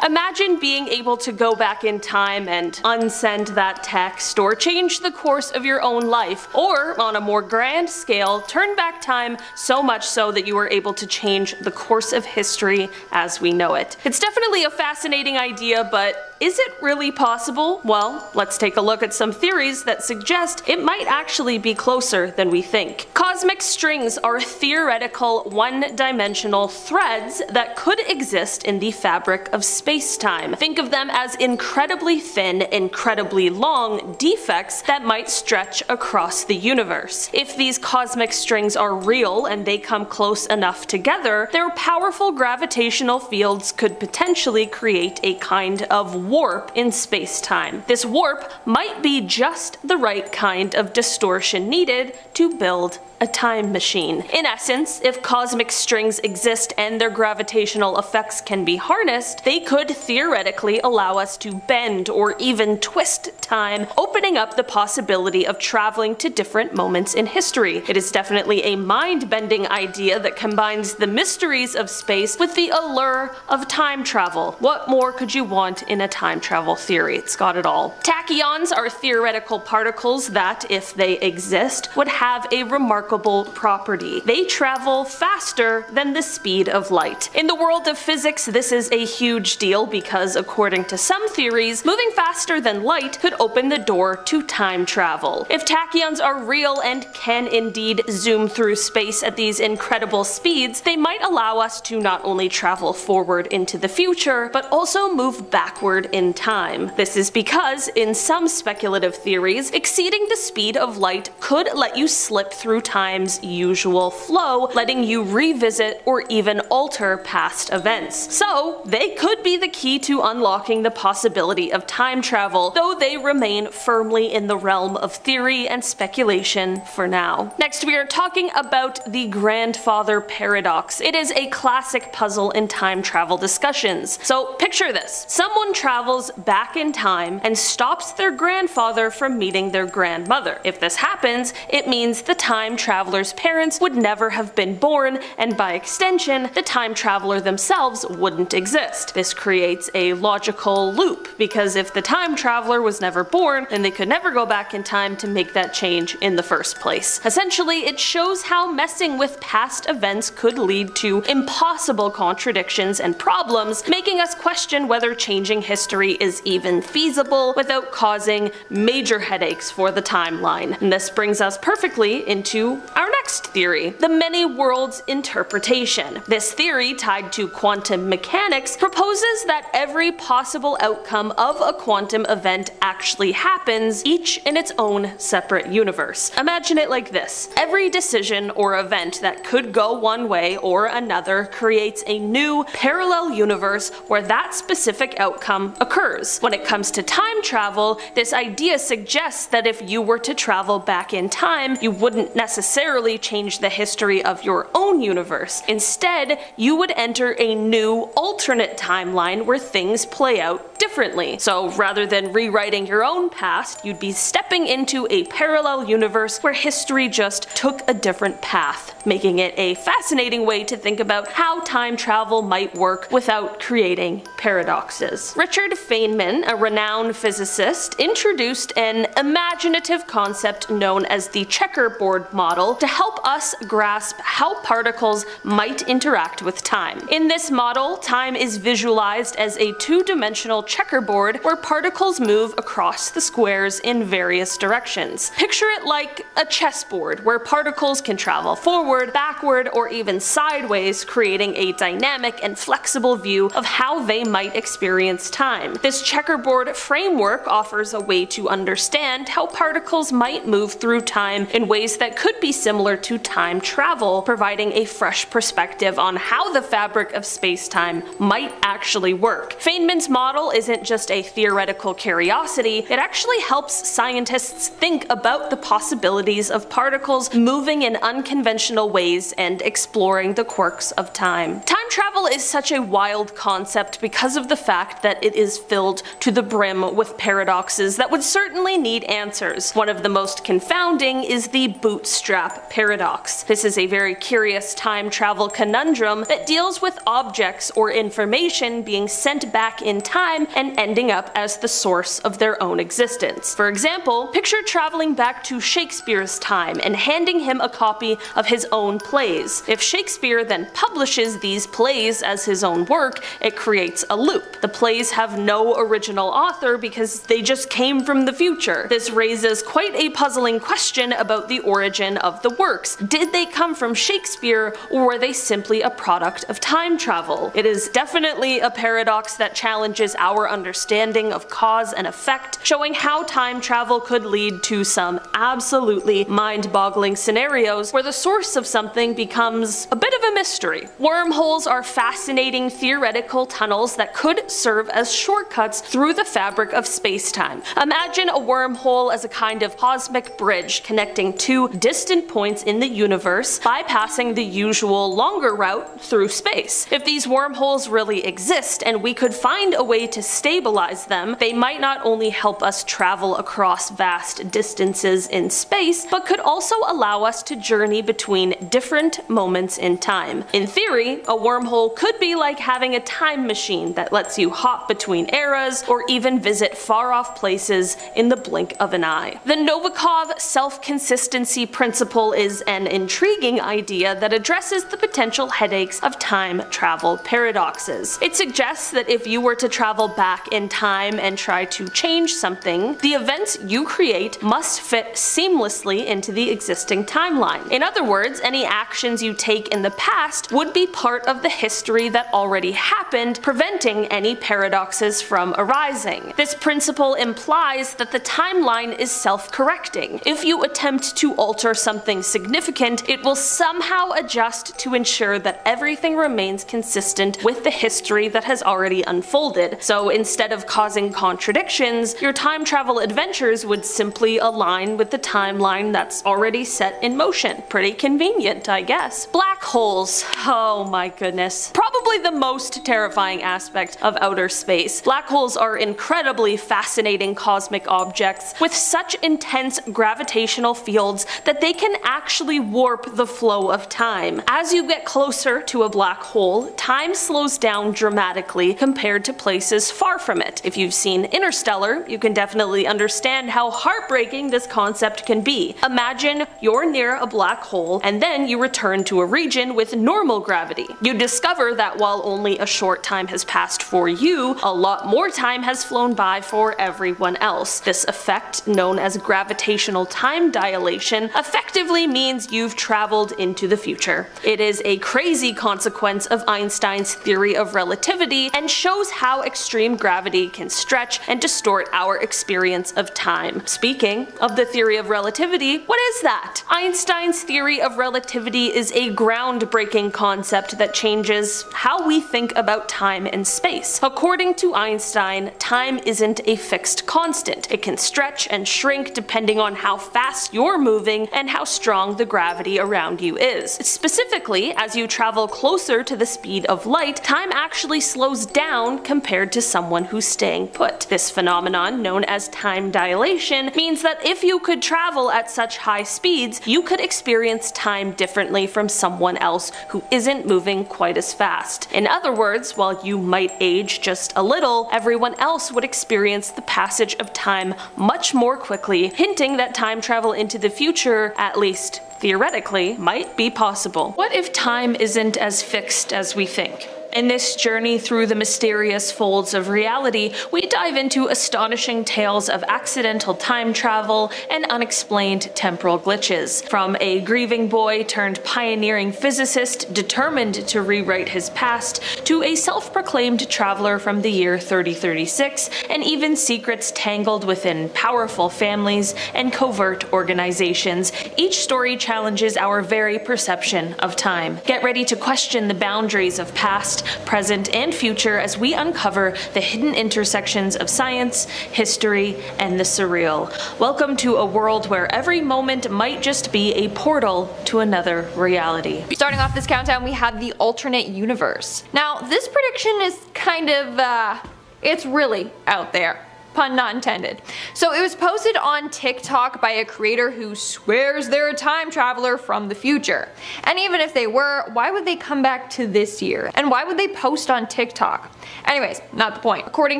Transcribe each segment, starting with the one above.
Imagine being able to go back in time and unsend that text, or change the course of your own life, or, on a more grand scale, turn back time so much so that you were able to change the course of history as we know it. It's definitely a fascinating idea, but is it really possible? Well, let's take a look at some theories that suggest it might actually be closer than we think. Cosmic strings are theoretical one-dimensional threads that could exist in the fabric of space-time. Think of them as incredibly thin, incredibly long defects that might stretch across the universe. If these cosmic strings are real and they come close enough together, their powerful gravitational fields could potentially create a kind of warp in space-time. This warp might be just the right kind of distortion needed to build a time machine. In essence, if cosmic strings exist and their gravitational effects can be harnessed, they could theoretically allow us to bend or even twist time, opening up the possibility of traveling to different moments in history. It is definitely a mind-bending idea that combines the mysteries of space with the allure of time travel. What more could you want in a time travel theory? It's got it all. Tachyons are theoretical particles that, if they exist, would have a remarkable property. They travel faster than the speed of light. In the world of physics, this is a huge deal because, according to some theories, moving faster than light could open the door to time travel. If tachyons are real and can indeed zoom through space at these incredible speeds, they might allow us to not only travel forward into the future, but also move backward in time. This is because, in some speculative theories, exceeding the speed of light could let you slip through time's usual flow, letting you revisit or even alter past events. So, they could be the key to unlocking the possibility of time travel, though they remain firmly in the realm of theory and speculation for now. Next, we are talking about the grandfather paradox. It is a classic puzzle in time travel discussions. So, picture this. Someone travels back in time and stops their grandfather from meeting their grandmother. If this happens, it means the time traveler's parents would never have been born, and by extension, the time traveler themselves wouldn't exist. This creates a logical loop, because if the time traveler was never born, then they could never go back in time to make that change in the first place. Essentially, it shows how messing with past events could lead to impossible contradictions and problems, making us question whether changing history is even feasible without causing major headaches for the timeline. And this brings us perfectly into our next theory, the many worlds interpretation. This theory, tied to quantum mechanics, proposes that every possible outcome of a quantum event actually happens, each in its own separate universe. Imagine it like this. Every decision or event that could go one way or another creates a new parallel universe where that specific outcome occurs. When it comes to time travel, this idea suggests that if you were to travel back in time, you wouldn't necessarily change the history of your own universe. Instead, you would enter a new alternate timeline where things play out differently. So rather than rewriting your own past, you'd be stepping into a parallel universe where history just took a different path, making it a fascinating way to think about how time travel might work without creating paradoxes. Richard Feynman, a renowned physicist, introduced an imaginative concept known as the checkerboard model to help us grasp how particles might interact with time. In this model, time is visualized as a two-dimensional checkerboard where particles move across the squares in various directions. Picture it like a chessboard where particles can travel forward, backward, or even sideways, creating a dynamic and flexible view of how they might experience time. This checkerboard framework offers a way to understand how particles might move through time in ways that could be similar to time travel, providing a fresh perspective on how the fabric of space-time might actually work. Feynman's model isn't isn't just a theoretical curiosity, it actually helps scientists think about the possibilities of particles moving in unconventional ways and exploring the quirks of time. Time travel is such a wild concept because of the fact that it is filled to the brim with paradoxes that would certainly need answers. One of the most confounding is the bootstrap paradox. This is a very curious time travel conundrum that deals with objects or information being sent back in time and ending up as the source of their own existence. For example, picture traveling back to Shakespeare's time and handing him a copy of his own plays. If Shakespeare then publishes these plays as his own work, it creates a loop. The plays have no original author because they just came from the future. This raises quite a puzzling question about the origin of the works. Did they come from Shakespeare, or were they simply a product of time travel? It is definitely a paradox that challenges our understanding of cause and effect, showing how time travel could lead to some absolutely mind-boggling scenarios where the source of something becomes a bit of a mystery. Wormholes are fascinating theoretical tunnels that could serve as shortcuts through the fabric of space-time. Imagine a wormhole as a kind of cosmic bridge connecting two distant points in the universe, bypassing the usual longer route through space. If these wormholes really exist and we could find a way to stabilize them, they might not only help us travel across vast distances in space, but could also allow us to journey between different moments in time. In theory, a wormhole could be like having a time machine that lets you hop between eras or even visit far-off places in the blink of an eye. The Novikov self-consistency principle is an intriguing idea that addresses the potential headaches of time travel paradoxes. It suggests that if you were to travel back in time and try to change something, the events you create must fit seamlessly into the existing timeline. In other words, any actions you take in the past would be part of the history that already happened, preventing any paradoxes from arising. This principle implies that the timeline is self-correcting. If you attempt to alter something significant, it will somehow adjust to ensure that everything remains consistent with the history that has already unfolded. So instead of causing contradictions, your time travel adventures would simply align with the timeline that's already set in motion. Pretty convenient, I guess. Black holes. Oh my goodness. Probably the most terrifying aspect of outer space. Black holes are incredibly fascinating cosmic objects with such intense gravitational fields that they can actually warp the flow of time. As you get closer to a black hole, time slows down dramatically compared to places far from it. If you've seen Interstellar, you can definitely understand how heartbreaking this concept can be. Imagine you're near a black hole and then you return to a region with normal gravity. You discover that while only a short time has passed for you, a lot more time has flown by for everyone else. This effect, known as gravitational time dilation, effectively means you've traveled into the future. It is a crazy consequence of Einstein's theory of relativity and shows how extreme gravity can stretch and distort our experience of time. Speaking of the theory of relativity, what is that? Einstein's theory of relativity is a groundbreaking concept that changes how we think about time and space. According to Einstein, time isn't a fixed constant. It can stretch and shrink depending on how fast you're moving and how strong the gravity around you is. Specifically, as you travel closer to the speed of light, time actually slows down compared to someone who's staying put. This phenomenon, known as time dilation, means that if you could travel at such high speeds, you could experience time differently from someone else who isn't moving quite as fast. In other words, while you might age just a little, everyone else would experience the passage of time much more quickly, hinting that time travel into the future, at least theoretically, might be possible. What if time isn't as fixed as we think? In this journey through the mysterious folds of reality, we dive into astonishing tales of accidental time travel and unexplained temporal glitches. From a grieving boy turned pioneering physicist determined to rewrite his past, to a self-proclaimed traveler from the year 3036, and even secrets tangled within powerful families and covert organizations, each story challenges our very perception of time. Get ready to question the boundaries of past, present, and future as we uncover the hidden intersections of science, history, and the surreal. Welcome to a world where every moment might just be a portal to another reality. Starting off this countdown, we have the alternate universe. Now, this prediction is kind of, it's really out there. Pun not intended. So it was posted on TikTok by a creator who swears they're a time traveler from the future. And even if they were, why would they come back to this year? And why would they post on TikTok? Anyways, not the point. According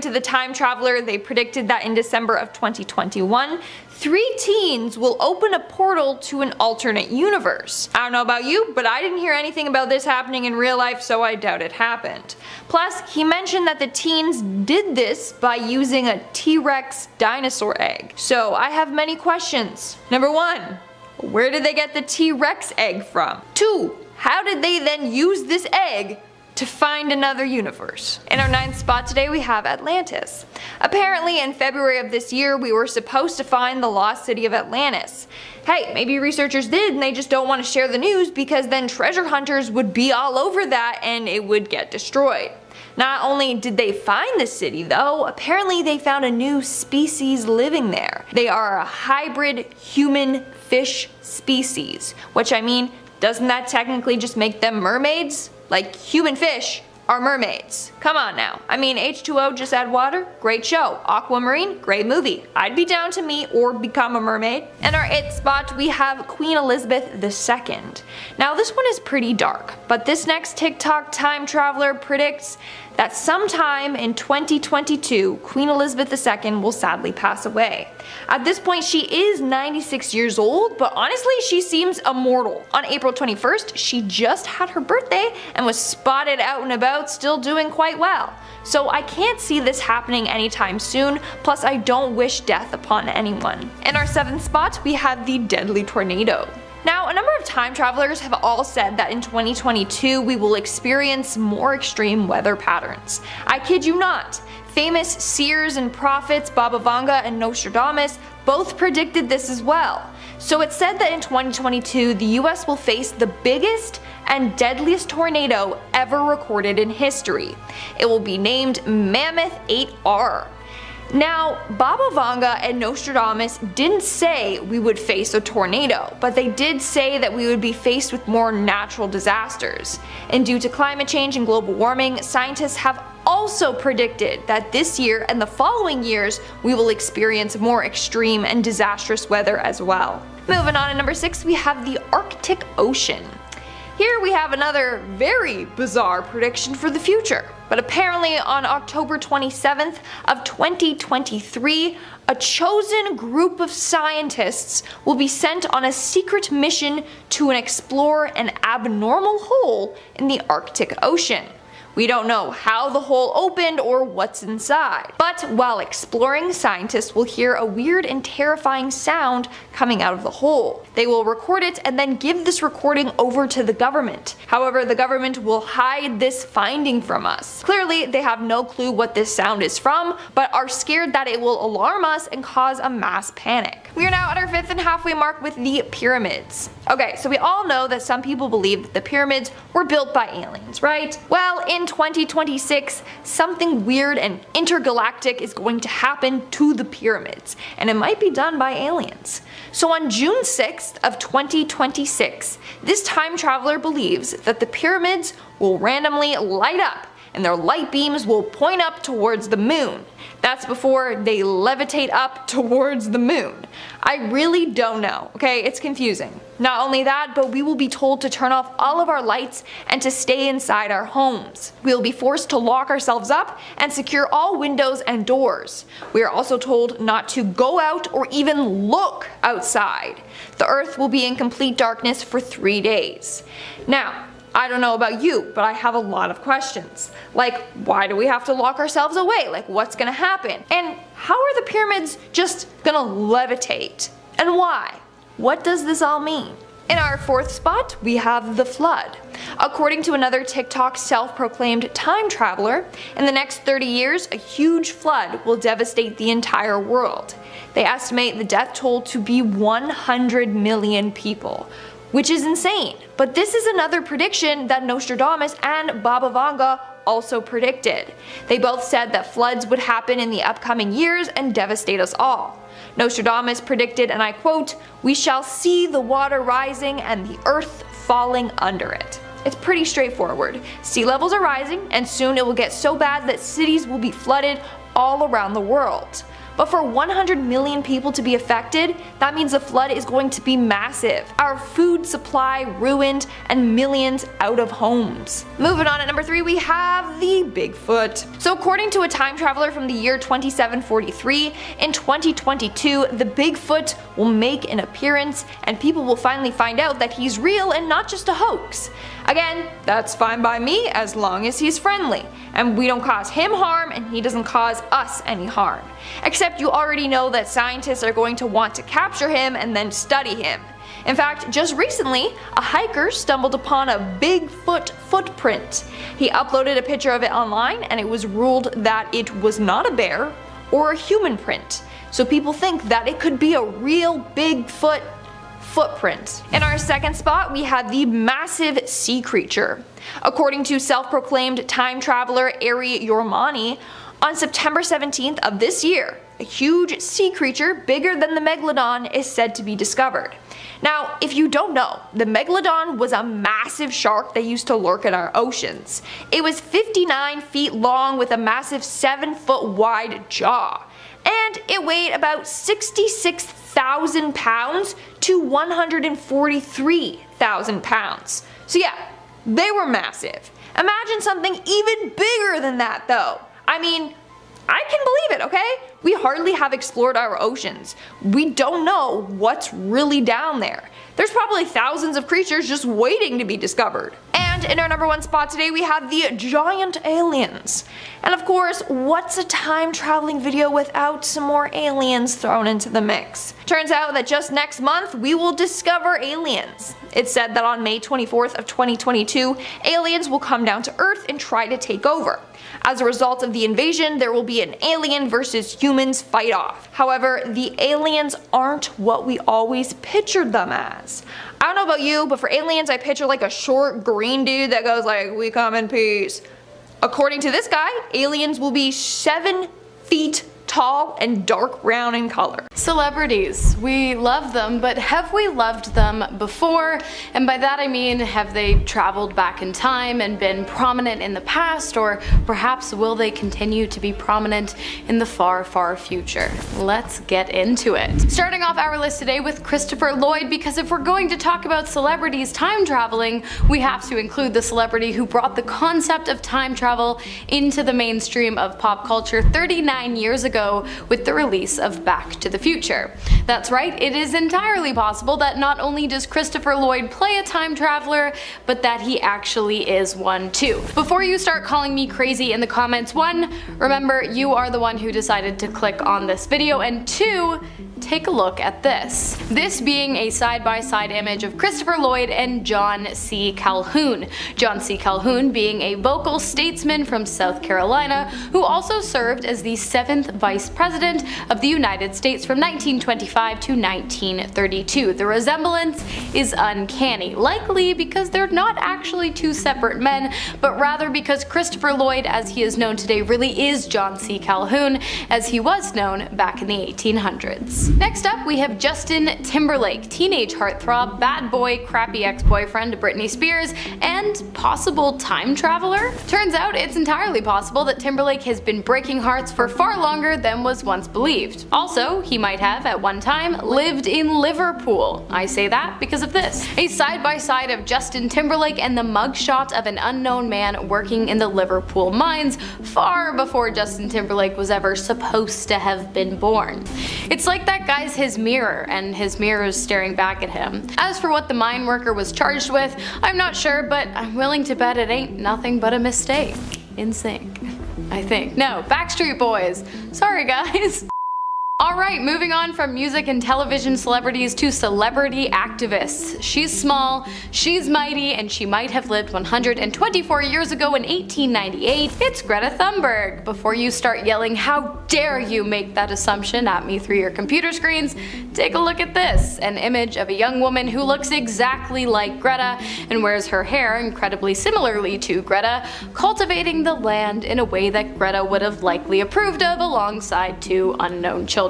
to the time traveler, they predicted that in December of 2021, 3 teens will open a portal to an alternate universe. I don't know about you, but I didn't hear anything about this happening in real life, so I doubt it happened. Plus, he mentioned that the teens did this by using a T-Rex dinosaur egg. So I have many questions. Number 1, where did they get the T-Rex egg from? 2, how did they then use this egg to find another universe? In our 9th spot today, we have Atlantis. Apparently in February of this year, we were supposed to find the lost city of Atlantis. Hey, maybe researchers did and they just don't want to share the news because then treasure hunters would be all over that and it would get destroyed. Not only did they find the city though, apparently they found a new species living there. They are a hybrid human-fish species, which I mean, doesn't that technically just make them mermaids? Like, human fish are mermaids. Come on now. I mean, H2O, just add water, great show. Aquamarine, great movie. I'd be down to meet or become a mermaid. In our 8th spot, we have Queen Elizabeth II. Now this one is pretty dark, but this next TikTok time traveler predicts that sometime in 2022, Queen Elizabeth II will sadly pass away. At this point, she is 96 years old, but honestly, she seems immortal. On April 21st, she just had her birthday and was spotted out and about, still doing quite well. So I can't see this happening anytime soon, plus I don't wish death upon anyone. In our 7th spot, we have the deadly tornado. Now, a number of time travelers have all said that in 2022 we will experience more extreme weather patterns. I kid you not. Famous seers and prophets Baba Vanga and Nostradamus both predicted this as well. So it's said that in 2022 the US will face the biggest and deadliest tornado ever recorded in history. It will be named Mammoth 8R. Now, Baba Vanga and Nostradamus didn't say we would face a tornado, but they did say that we would be faced with more natural disasters. And due to climate change and global warming, scientists have also predicted that this year and the following years we will experience more extreme and disastrous weather as well. Moving on to number 6, we have the Arctic Ocean. Here we have another very bizarre prediction for the future. But apparently on October 27th of 2023, a chosen group of scientists will be sent on a secret mission to explore an abnormal hole in the Arctic Ocean. We don't know how the hole opened or what's inside. But while exploring, scientists will hear a weird and terrifying sound coming out of the hole. They will record it and then give this recording over to the government. However, the government will hide this finding from us. Clearly, they have no clue what this sound is from, but are scared that it will alarm us and cause a mass panic. We are now at our 5th and halfway mark with the pyramids. Okay, so we all know that some people believe that the pyramids were built by aliens, right? Well, in 2026, something weird and intergalactic is going to happen to the pyramids, and it might be done by aliens. So on June 6th of 2026, this time traveler believes that the pyramids will randomly light up and their light beams will point up towards the moon. That's before they levitate up towards the moon. I really don't know, okay? It's confusing. Not only that, but we will be told to turn off all of our lights and to stay inside our homes. We will be forced to lock ourselves up and secure all windows and doors. We are also told not to go out or even look outside. The earth will be in complete darkness for 3 days. Now, I don't know about you, but I have a lot of questions. Like, why do we have to lock ourselves away? Like, what's gonna happen? And how are the pyramids just gonna levitate? And why? What does this all mean? In our 4th spot, we have the flood. According to another TikTok self-proclaimed time traveler, in the next 30 years, a huge flood will devastate the entire world. They estimate the death toll to be 100 million people, which is insane. But this is another prediction that Nostradamus and Baba Vanga also predicted. They both said that floods would happen in the upcoming years and devastate us all. Nostradamus predicted, and I quote, "We shall see the water rising and the earth falling under it." It's pretty straightforward. Sea levels are rising, and soon it will get so bad that cities will be flooded all around the world. But for 100 million people to be affected, that means the flood is going to be massive. Our food supply ruined and millions out of homes. Moving on at number 3, we have the Bigfoot. So according to a time traveler from the year 2743, in 2022, the Bigfoot will make an appearance and people will finally find out that he's real and not just a hoax. Again, that's fine by me as long as he's friendly, and we don't cause him harm and he doesn't cause us any harm. Except you already know that scientists are going to want to capture him and then study him. In fact, just recently, a hiker stumbled upon a Bigfoot footprint. He uploaded a picture of it online and it was ruled that it was not a bear or a human print. So people think that it could be a real Bigfoot footprint. In our second spot, we have the massive sea creature. According to self-proclaimed time traveler Ari Yormani, on September 17th of this year, a huge sea creature bigger than the megalodon is said to be discovered. Now, if you don't know, the megalodon was a massive shark that used to lurk in our oceans. It was 59 feet long with a massive 7-foot wide jaw. And it weighed about 66,000 pounds to 143,000 pounds. So yeah, they were massive. Imagine something even bigger than that though. I mean, I can believe it, okay? We hardly have explored our oceans. We don't know what's really down there. There's probably thousands of creatures just waiting to be discovered. And in our number 1 spot today, we have the giant aliens. And of course, what's a time traveling video without some more aliens thrown into the mix? Turns out that just next month, we will discover aliens. It's said that on May 24th of 2022, aliens will come down to Earth and try to take over. As a result of the invasion, there will be an alien versus humans fight off. However, the aliens aren't what we always pictured them as. I don't know about you, but for aliens I picture like a short green dude that goes like, "We come in peace." According to this guy, aliens will be 7 feet tall and dark brown in color. Celebrities. We love them, but have we loved them before? And by that I mean, have they traveled back in time and been prominent in the past, or perhaps will they continue to be prominent in the far, far future? Let's get into it. Starting off our list today with Christopher Lloyd, because if we're going to talk about celebrities time traveling, we have to include the celebrity who brought the concept of time travel into the mainstream of pop culture 39 years ago with the release of Back to the Future. That's right, it is entirely possible that not only does Christopher Lloyd play a time traveler, but that he actually is one too. Before you start calling me crazy in the comments, 1, remember you are the one who decided to click on this video, and 2, take a look at this. This being a side-by-side image of Christopher Lloyd and John C. Calhoun. John C. Calhoun being a vocal statesman from South Carolina who also served as the 7th Vice President of the United States from 1925 to 1932. The resemblance is uncanny, likely because they're not actually two separate men, but rather because Christopher Lloyd, as he is known today, really is John C. Calhoun, as he was known back in the 1800s. Next up, we have Justin Timberlake, teenage heartthrob, bad boy, crappy ex-boyfriend to Britney Spears, and possible time traveler? Turns out it's entirely possible that Timberlake has been breaking hearts for far longer than was once believed. Also, he might have, at one time, lived in Liverpool. I say that because of this. A side-by-side of Justin Timberlake and the mugshot of an unknown man working in the Liverpool mines far before Justin Timberlake was ever supposed to have been born. It's like that guy's his mirror, and his mirror is staring back at him. As for what the mine worker was charged with, I'm not sure, but I'm willing to bet it ain't nothing but a mistake. In sync, I think. No, Backstreet Boys. Sorry guys. Alright, moving on from music and television celebrities to celebrity activists. She's small, she's mighty, and she might have lived 124 years ago in 1898. It's Greta Thunberg. Before you start yelling, "How dare you make that assumption" at me through your computer screens, take a look at this. An image of a young woman who looks exactly like Greta and wears her hair incredibly similarly to Greta, cultivating the land in a way that Greta would have likely approved of alongside two unknown children.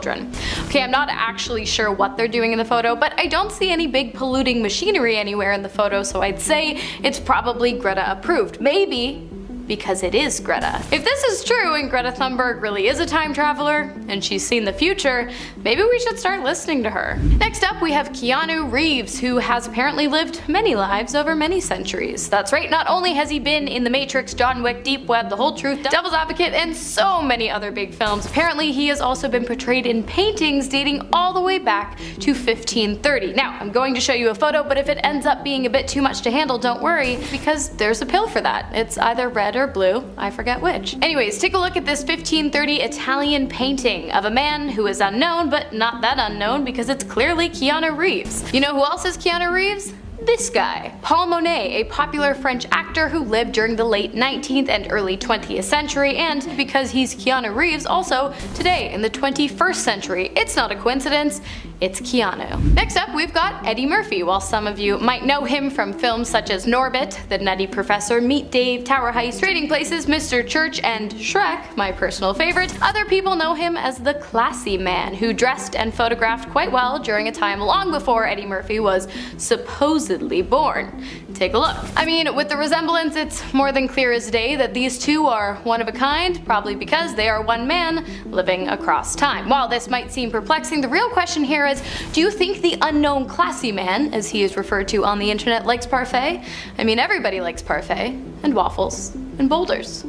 Okay, I'm not actually sure what they're doing in the photo, but I don't see any big polluting machinery anywhere in the photo, so I'd say it's probably Greta approved. Maybe because it is Greta. If this is true and Greta Thunberg really is a time traveler and she's seen the future, maybe we should start listening to her. Next up, we have Keanu Reeves, who has apparently lived many lives over many centuries. That's right, not only has he been in The Matrix, John Wick, Deep Web, The Whole Truth, Devil's Advocate, and so many other big films, apparently he has also been portrayed in paintings dating all the way back to 1530. Now, I'm going to show you a photo, but if it ends up being a bit too much to handle, don't worry, because there's a pill for that. It's either red or blue, I forget which. Anyways, take a look at this 1530 Italian painting of a man who is unknown, but not that unknown because it's clearly Keanu Reeves. You know who else is Keanu Reeves? This guy, Paul Monet, a popular French actor who lived during the late 19th and early 20th century, and because he's Keanu Reeves, also today in the 21st century. It's not a coincidence, it's Keanu. Next up, we've got Eddie Murphy. While some of you might know him from films such as Norbit, The Nutty Professor, Meet Dave, Tower Heist, Trading Places, Mr. Church, and Shrek, my personal favorite, other people know him as the classy man who dressed and photographed quite well during a time long before Eddie Murphy was supposedly born. Take a look. I mean, with the resemblance, it's more than clear as day that these two are one of a kind, probably because they are one man living across time. While this might seem perplexing, the real question here is, do you think the unknown classy man, as he is referred to on the internet, likes parfait? I mean, everybody likes parfait, and waffles, and boulders.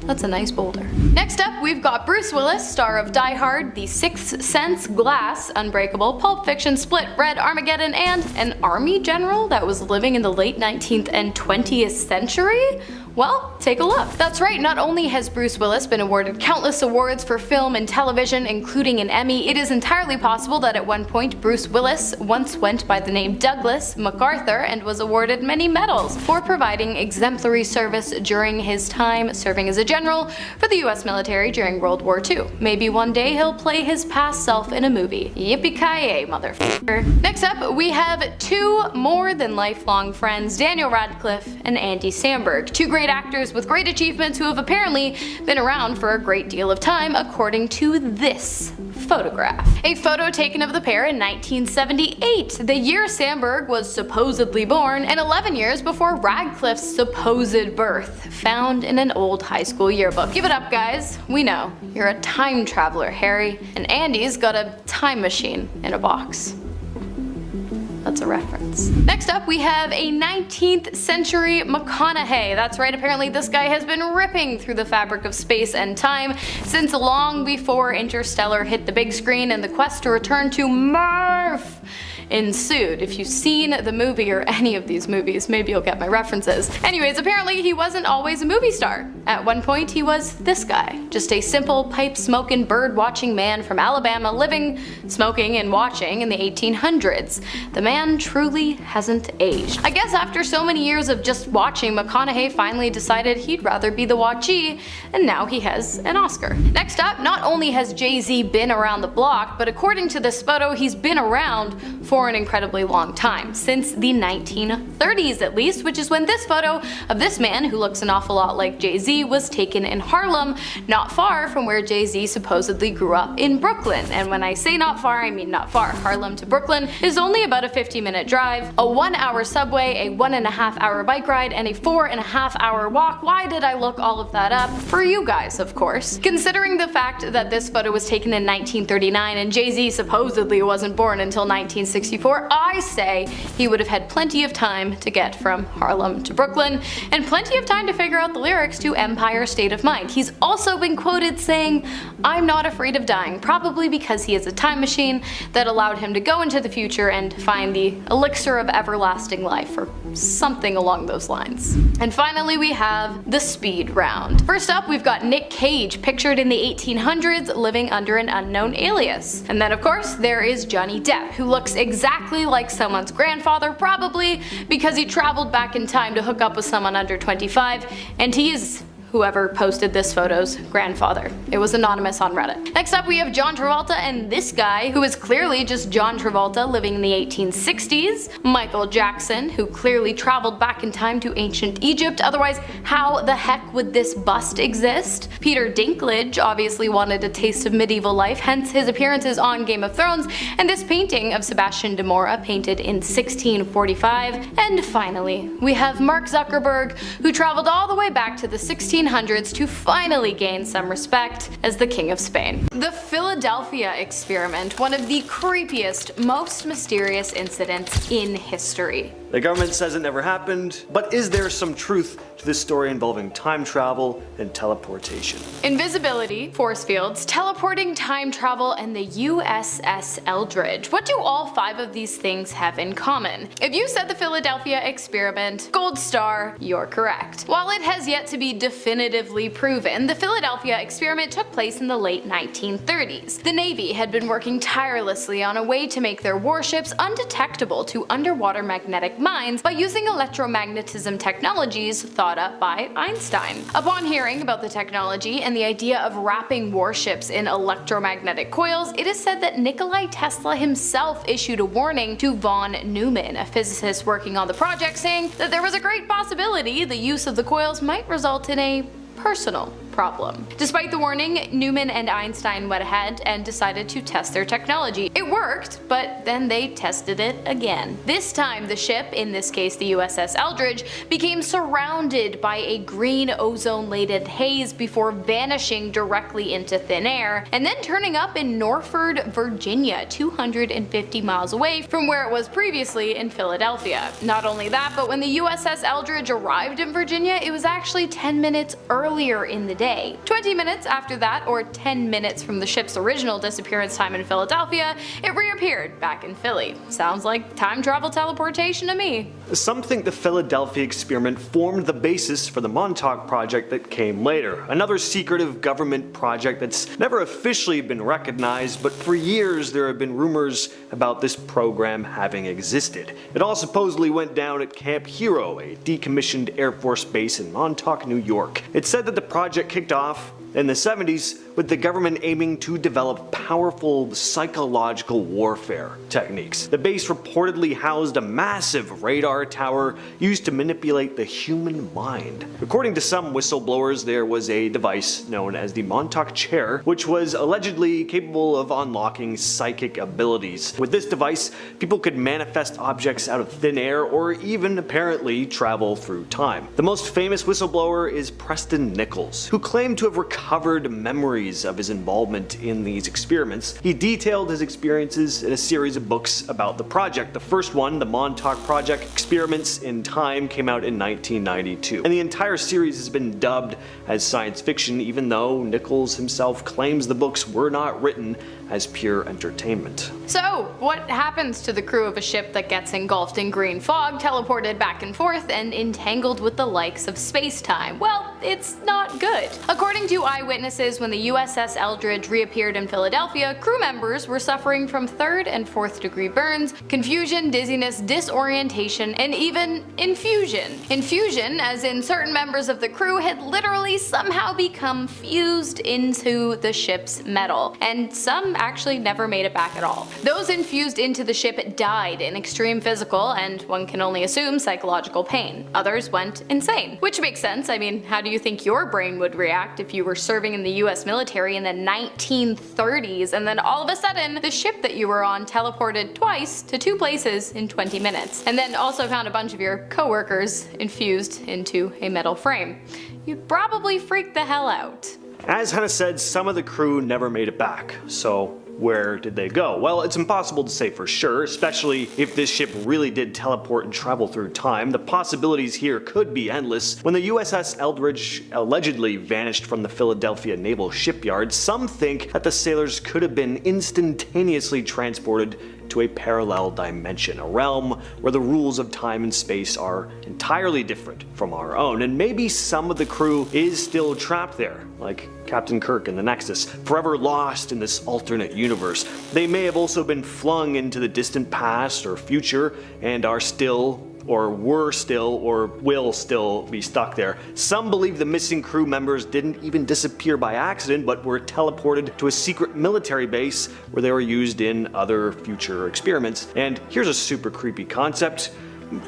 That's a nice boulder. Next up, we've got Bruce Willis, star of Die Hard, The Sixth Sense, Glass, Unbreakable, Pulp Fiction, Split, Red, Armageddon, and an army general that was living in the late 19th and 20th century? Well, take a look. That's right, not only has Bruce Willis been awarded countless awards for film and television, including an Emmy, it is entirely possible that at one point Bruce Willis once went by the name Douglas MacArthur and was awarded many medals for providing exemplary service during his time serving as a general for the US military during World War II. Maybe one day he'll play his past self in a movie. Yippee-ki-yay, motherfucker. Next up, we have two more than lifelong friends, Daniel Radcliffe and Andy Samberg, two great actors with great achievements who have apparently been around for a great deal of time, according to this photograph. A photo taken of the pair in 1978, the year Samberg was supposedly born, and 11 years before Radcliffe's supposed birth, found in an old high school yearbook. Give it up, guys. We know. You're a time traveler, Harry. And Andy's got a time machine in a box. That's a reference. Next up, we have a 19th century McConaughey. That's right, apparently this guy has been ripping through the fabric of space and time since long before Interstellar hit the big screen and the quest to return to Murph ensued. If you've seen the movie or any of these movies, maybe you'll get my references. Anyways, apparently he wasn't always a movie star. At one point he was this guy, just a simple pipe-smoking, bird-watching man from Alabama living, smoking, and watching in the 1800s. The man truly hasn't aged. I guess after so many years of just watching, McConaughey finally decided he'd rather be the watchee, and now he has an Oscar. Next up, not only has Jay-Z been around the block, but according to this photo, he's been around for an incredibly long time, since the 1930s at least, which is when this photo of this man, who looks an awful lot like Jay-Z, was taken in Harlem, not far from where Jay-Z supposedly grew up in Brooklyn. And when I say not far, I mean not far. Harlem to Brooklyn is only about a 50-minute drive, a 1-hour subway, a 1.5-hour bike ride, and a 4.5-hour walk. Why did I look all of that up? For you guys, of course. Considering the fact that this photo was taken in 1939 and Jay-Z supposedly wasn't born until 1960, 1964, I say he would have had plenty of time to get from Harlem to Brooklyn, and plenty of time to figure out the lyrics to Empire State of Mind. He's also been quoted saying, "I'm not afraid of dying," probably because he is a time machine that allowed him to go into the future and find the elixir of everlasting life, or something along those lines. And finally we have the speed round. First up, we've got Nick Cage, pictured in the 1800s living under an unknown alias. And then of course there is Johnny Depp, who looks exactly like someone's grandfather, probably because he traveled back in time to hook up with someone under 25, and he is whoever posted this photo's grandfather. It was anonymous on Reddit. Next up we have John Travolta and this guy, who is clearly just John Travolta living in the 1860s. Michael Jackson, who clearly traveled back in time to ancient Egypt, otherwise how the heck would this bust exist? Peter Dinklage obviously wanted a taste of medieval life, hence his appearances on Game of Thrones, and this painting of Sebastian de Mora painted in 1645. And finally, we have Mark Zuckerberg, who traveled all the way back to the 1600s to finally gain some respect as the King of Spain. The Philadelphia experiment, one of the creepiest, most mysterious incidents in history. The government says it never happened, but is there some truth to this story involving time travel and teleportation? Invisibility, force fields, teleporting, time travel, and the USS Eldridge. What do all 5 of these things have in common? If you said the Philadelphia experiment, gold star, you're correct. While it has yet to be definitively proven, the Philadelphia experiment took place in the late 1930s. The Navy had been working tirelessly on a way to make their warships undetectable to underwater magnetic mines by using electromagnetism technologies thought up by Einstein. Upon hearing about the technology and the idea of wrapping warships in electromagnetic coils, it is said that Nikola Tesla himself issued a warning to von Neumann, a physicist working on the project, saying that there was a great possibility the use of the coils might result in a personal problem. Despite the warning, Newman and Einstein went ahead and decided to test their technology. It worked, but then they tested it again. This time the ship, in this case the USS Eldridge, became surrounded by a green ozone-laden haze before vanishing directly into thin air, and then turning up in Norfolk, Virginia, 250 miles away from where it was previously in Philadelphia. Not only that, but when the USS Eldridge arrived in Virginia, it was actually 10 minutes earlier in the day. 20 minutes after that, or 10 minutes from the ship's original disappearance time in Philadelphia, it reappeared back in Philly. Sounds like time travel teleportation to me. Some think the Philadelphia experiment formed the basis for the Montauk Project that came later, another secretive government project that's never officially been recognized, but for years there have been rumors about this program having existed. It all supposedly went down at Camp Hero, a decommissioned Air Force base in Montauk, New York. It's said that the project kicked off in the 70s with the government aiming to develop powerful psychological warfare techniques. The base reportedly housed a massive radar tower used to manipulate the human mind. According to some whistleblowers, there was a device known as the Montauk Chair, which was allegedly capable of unlocking psychic abilities. With this device, people could manifest objects out of thin air or even apparently travel through time. The most famous whistleblower is Preston Nichols, who claimed to have recovered memories of his involvement in these experiments. He detailed his experiences in a series of books about the project. The first one, the Montauk Project Experiments in Time, came out in 1992, and the entire series has been dubbed as science fiction, even though Nichols himself claims the books were not written as pure entertainment. So, what happens to the crew of a ship that gets engulfed in green fog, teleported back and forth, and entangled with the likes of space-time? Well, it's not good. According to eyewitnesses, when the USS Eldridge reappeared in Philadelphia, crew members were suffering from 3rd and 4th degree burns, confusion, dizziness, disorientation, and even infusion. Infusion, as in certain members of the crew had literally somehow become fused into the ship's metal, and some actually never made it back at all. Those infused into the ship died in extreme physical, and one can only assume psychological pain. Others went insane. Which makes sense. I mean, how do you think your brain would react if you were serving in the US military in the 1930s and then all of a sudden the ship that you were on teleported twice to 2 places in 20 minutes, and then also found a bunch of your coworkers infused into a metal frame? You'd probably freak the hell out. As Hannah said, some of the crew never made it back, so where did they go? Well, it's impossible to say for sure, especially if this ship really did teleport and travel through time. The possibilities here could be endless. When the USS Eldridge allegedly vanished from the Philadelphia Naval Shipyard, some think that the sailors could have been instantaneously transported to a parallel dimension, a realm where the rules of time and space are entirely different from our own, and maybe some of the crew is still trapped there, like Captain Kirk in the Nexus, forever lost in this alternate universe. They may have also been flung into the distant past or future and are still, or were still, or will still be stuck there. Some believe the missing crew members didn't even disappear by accident, but were teleported to a secret military base where they were used in other future experiments. And here's a super creepy concept.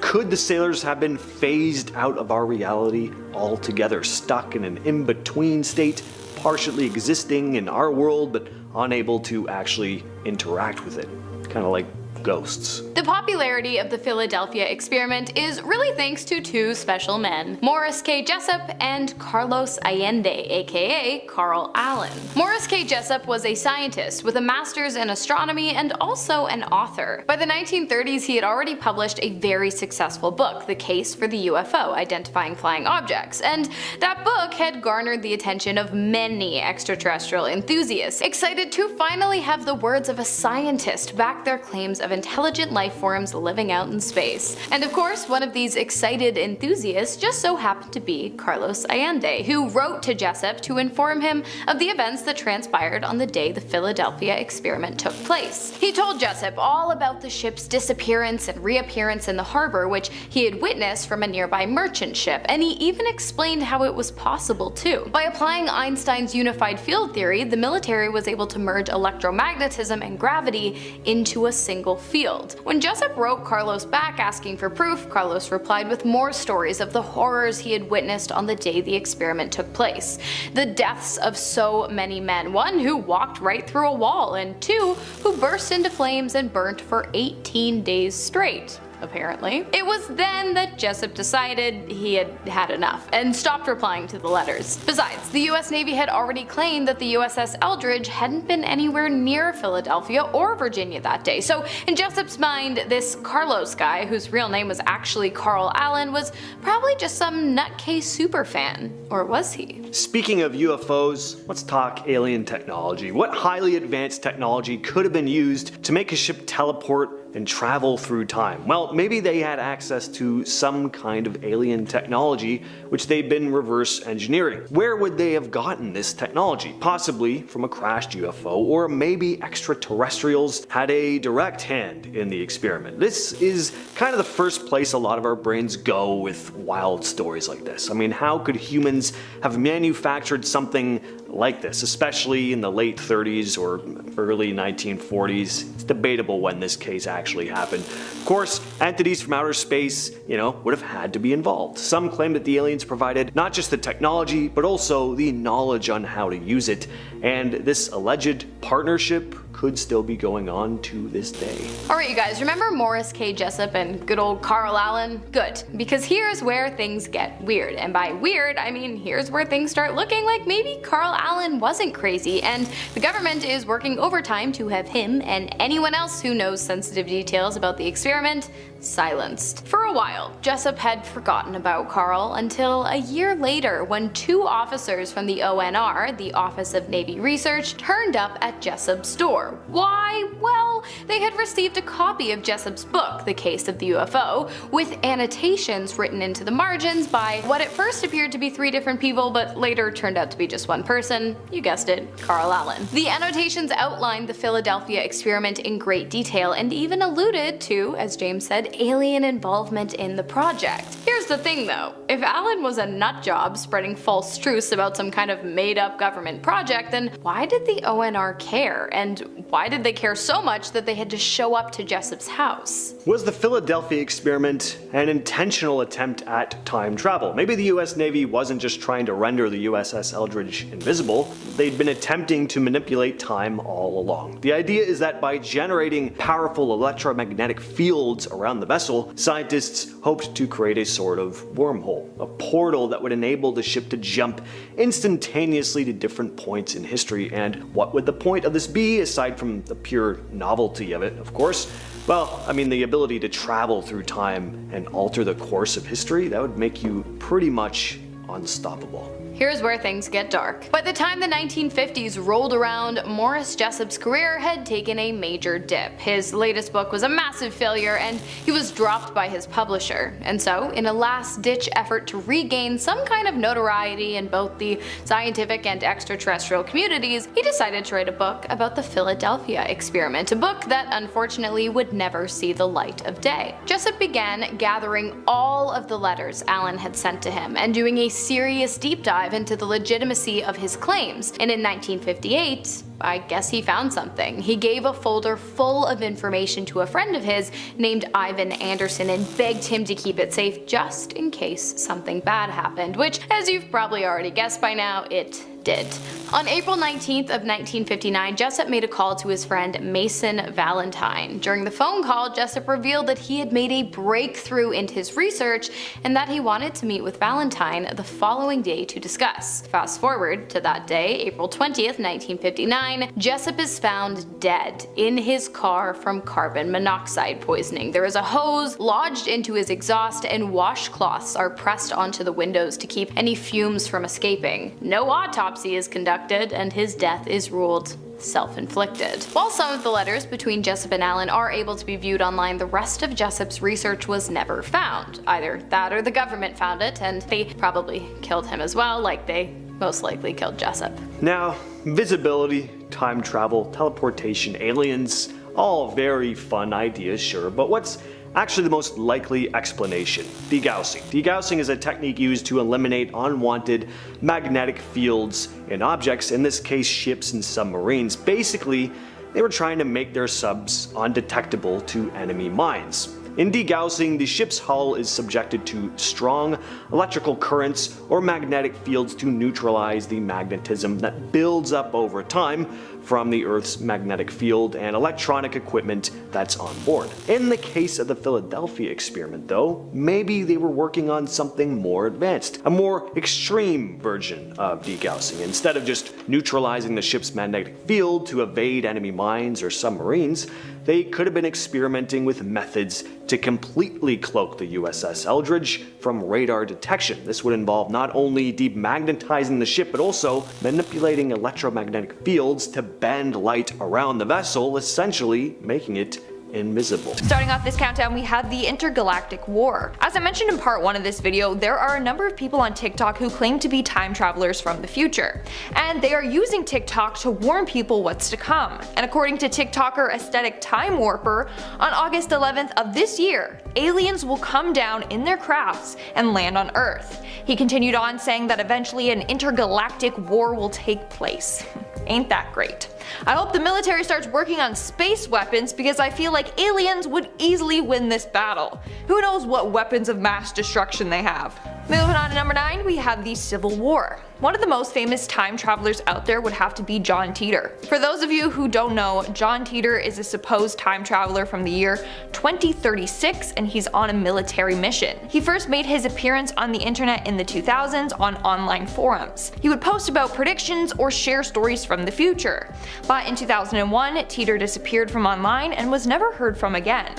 Could the sailors have been phased out of our reality altogether, stuck in an in-between state, partially existing in our world but unable to actually interact with it? Kind of like ghosts. The popularity of the Philadelphia experiment is really thanks to two special men, Morris K. Jessup and Carlos Allende, aka Carl Allen. Morris K. Jessup was a scientist with a master's in astronomy and also an author. By the 1930s, he had already published a very successful book, The Case for the UFO, Identifying Flying Objects, and that book had garnered the attention of many extraterrestrial enthusiasts, excited to finally have the words of a scientist back their claims of intelligent life forms living out in space. And of course, one of these excited enthusiasts just so happened to be Carlos Allende, who wrote to Jessup to inform him of the events that transpired on the day the Philadelphia experiment took place. He told Jessup all about the ship's disappearance and reappearance in the harbor, which he had witnessed from a nearby merchant ship, and he even explained how it was possible too. By applying Einstein's unified field theory, the military was able to merge electromagnetism and gravity into a single field. When Jessup wrote Carlos back asking for proof, Carlos replied with more stories of the horrors he had witnessed on the day the experiment took place. The deaths of so many men, one who walked right through a wall, and two who burst into flames and burnt for 18 days straight. Apparently. It was then that Jessup decided he had had enough and stopped replying to the letters. Besides, the US Navy had already claimed that the USS Eldridge hadn't been anywhere near Philadelphia or Virginia that day, so in Jessup's mind, this Carlos guy, whose real name was actually Carl Allen, was probably just some nutcase superfan. Or was he? Speaking of UFOs, let's talk alien technology. What highly advanced technology could have been used to make a ship teleport and travel through time? Well, maybe they had access to some kind of alien technology which they'd been reverse engineering. Where would they have gotten this technology? Possibly from a crashed UFO, or maybe extraterrestrials had a direct hand in the experiment. This is kind of the first place a lot of our brains go with wild stories like this. I mean, how could humans have manufactured something like this, especially in the late 30s or early 1940s? It's debatable when this case actually happened. Of course, entities from outer space, would have had to be involved. Some claim that the aliens provided not just the technology, but also the knowledge on how to use it, and this alleged partnership could still be going on to this day. Alright you guys, remember Morris K. Jessup and good old Carl Allen? Good, because here's where things get weird. And by weird, I mean here's where things start looking like maybe Carl Allen wasn't crazy, and the government is working overtime to have him and anyone else who knows sensitive details about the experiment silenced. For a while, Jessup had forgotten about Carl until a year later when two officers from the ONR, the Office of Navy Research, turned up at Jessup's door. Why? Well, they had received a copy of Jessup's book, The Case of the UFO, with annotations written into the margins by what at first appeared to be three different people but later turned out to be just one person. You guessed it, Carl Allen. The annotations outlined the Philadelphia experiment in great detail and even alluded to, as James said, alien involvement in the project. Here's the thing though, if Allen was a nutjob spreading false truths about some kind of made-up government project, then why did the ONR care? And why did they care so much that they had to show up to Jessup's house? Was the Philadelphia experiment an intentional attempt at time travel? Maybe the US Navy wasn't just trying to render the USS Eldridge invisible, they'd been attempting to manipulate time all along. The idea is that by generating powerful electromagnetic fields around the vessel, scientists hoped to create a sort of wormhole, a portal that would enable the ship to jump instantaneously to different points in history. And what would the point of this be, aside from the pure novelty of it, of course. Well, I mean, the ability to travel through time and alter the course of history, that would make you pretty much unstoppable. Here's where things get dark. By the time the 1950s rolled around, Morris Jessup's career had taken a major dip. His latest book was a massive failure and he was dropped by his publisher. And so, in a last-ditch effort to regain some kind of notoriety in both the scientific and extraterrestrial communities, he decided to write a book about the Philadelphia experiment, a book that unfortunately would never see the light of day. Jessup began gathering all of the letters Allen had sent to him and doing a serious deep dive into the legitimacy of his claims, and in 1958, I guess he found something. He gave a folder full of information to a friend of his named Ivan Anderson and begged him to keep it safe just in case something bad happened, which, as you've probably already guessed by now, it did. On April 19th of 1959, Jessup made a call to his friend Mason Valentine. During the phone call, Jessup revealed that he had made a breakthrough in his research and that he wanted to meet with Valentine the following day to discuss. Fast forward to that day, April 20th, 1959, Jessup is found dead in his car from carbon monoxide poisoning. There is a hose lodged into his exhaust and washcloths are pressed onto the windows to keep any fumes from escaping. No autopsy is conducted and his death is ruled self-inflicted. While some of the letters between Jessup and Allen are able to be viewed online, the rest of Jessup's research was never found. Either that or the government found it, and they probably killed him as well, like they most likely killed Jessup. Now, visibility, time travel, teleportation, aliens, all very fun ideas, sure, but what's actually the most likely explanation? Degaussing. Degaussing is a technique used to eliminate unwanted magnetic fields in objects, in this case ships and submarines. Basically, they were trying to make their subs undetectable to enemy mines. In degaussing, the ship's hull is subjected to strong electrical currents or magnetic fields to neutralize the magnetism that builds up over time from the Earth's magnetic field and electronic equipment that's on board. In the case of the Philadelphia experiment, though, maybe they were working on something more advanced, a more extreme version of degaussing. Instead of just neutralizing the ship's magnetic field to evade enemy mines or submarines, they could have been experimenting with methods to completely cloak the USS Eldridge from radar detection. This would involve not only demagnetizing the ship, but also manipulating electromagnetic fields to bend light around the vessel, essentially making it invisible. Starting off this countdown, we have the intergalactic war. As I mentioned in part 1 of this video, there are a number of people on TikTok who claim to be time travelers from the future, and they are using TikTok to warn people what's to come. And according to TikToker Aesthetic Time Warper, on August 11th of this year, aliens will come down in their crafts and land on Earth. He continued on saying that eventually an intergalactic war will take place. Ain't that great? I hope the military starts working on space weapons because I feel like aliens would easily win this battle. Who knows what weapons of mass destruction they have. Moving on to number 9, we have the Civil War. One of the most famous time travelers out there would have to be John Titor. For those of you who don't know, John Titor is a supposed time traveler from the year 2036 and he's on a military mission. He first made his appearance on the internet in the 2000s on online forums. He would post about predictions or share stories from the future. But in 2001, Titor disappeared from online and was never heard from again.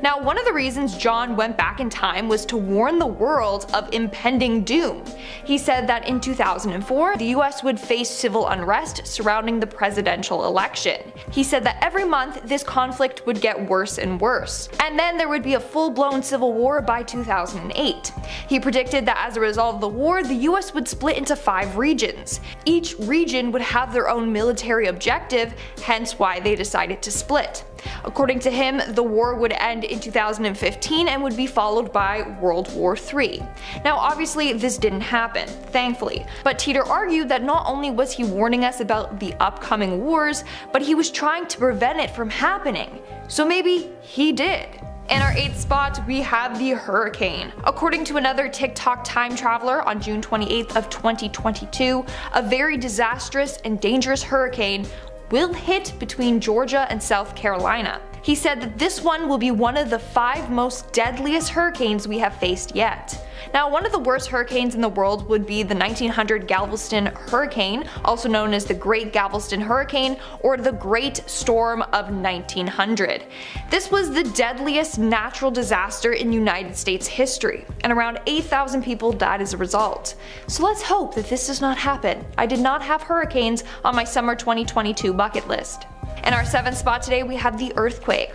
Now, one of the reasons John went back in time was to warn the world of impending doom. He said that in 2004, the US would face civil unrest surrounding the presidential election. He said that every month this conflict would get worse and worse, and then there would be a full-blown civil war by 2008. He predicted that as a result of the war, the US would split into 5 regions. Each region would have their own military objective, hence why they decided to split. According to him, the war would end in 2015 and would be followed by World War III. Now obviously this didn't happen, thankfully, but Titor argued that not only was he warning us about the upcoming wars, but he was trying to prevent it from happening. So maybe he did. In our 8th spot, we have the hurricane. According to another TikTok time traveler, on June 28th of 2022, a very disastrous and dangerous hurricane will hit between Georgia and South Carolina. He said that this one will be one of the 5 most deadliest hurricanes we have faced yet. Now, one of the worst hurricanes in the world would be the 1900 Galveston hurricane, also known as the Great Galveston Hurricane or the Great Storm of 1900. This was the deadliest natural disaster in United States history, and around 8,000 people died as a result. So let's hope that this does not happen. I did not have hurricanes on my summer 2022 bucket list. In our 7th spot today, we have the earthquake.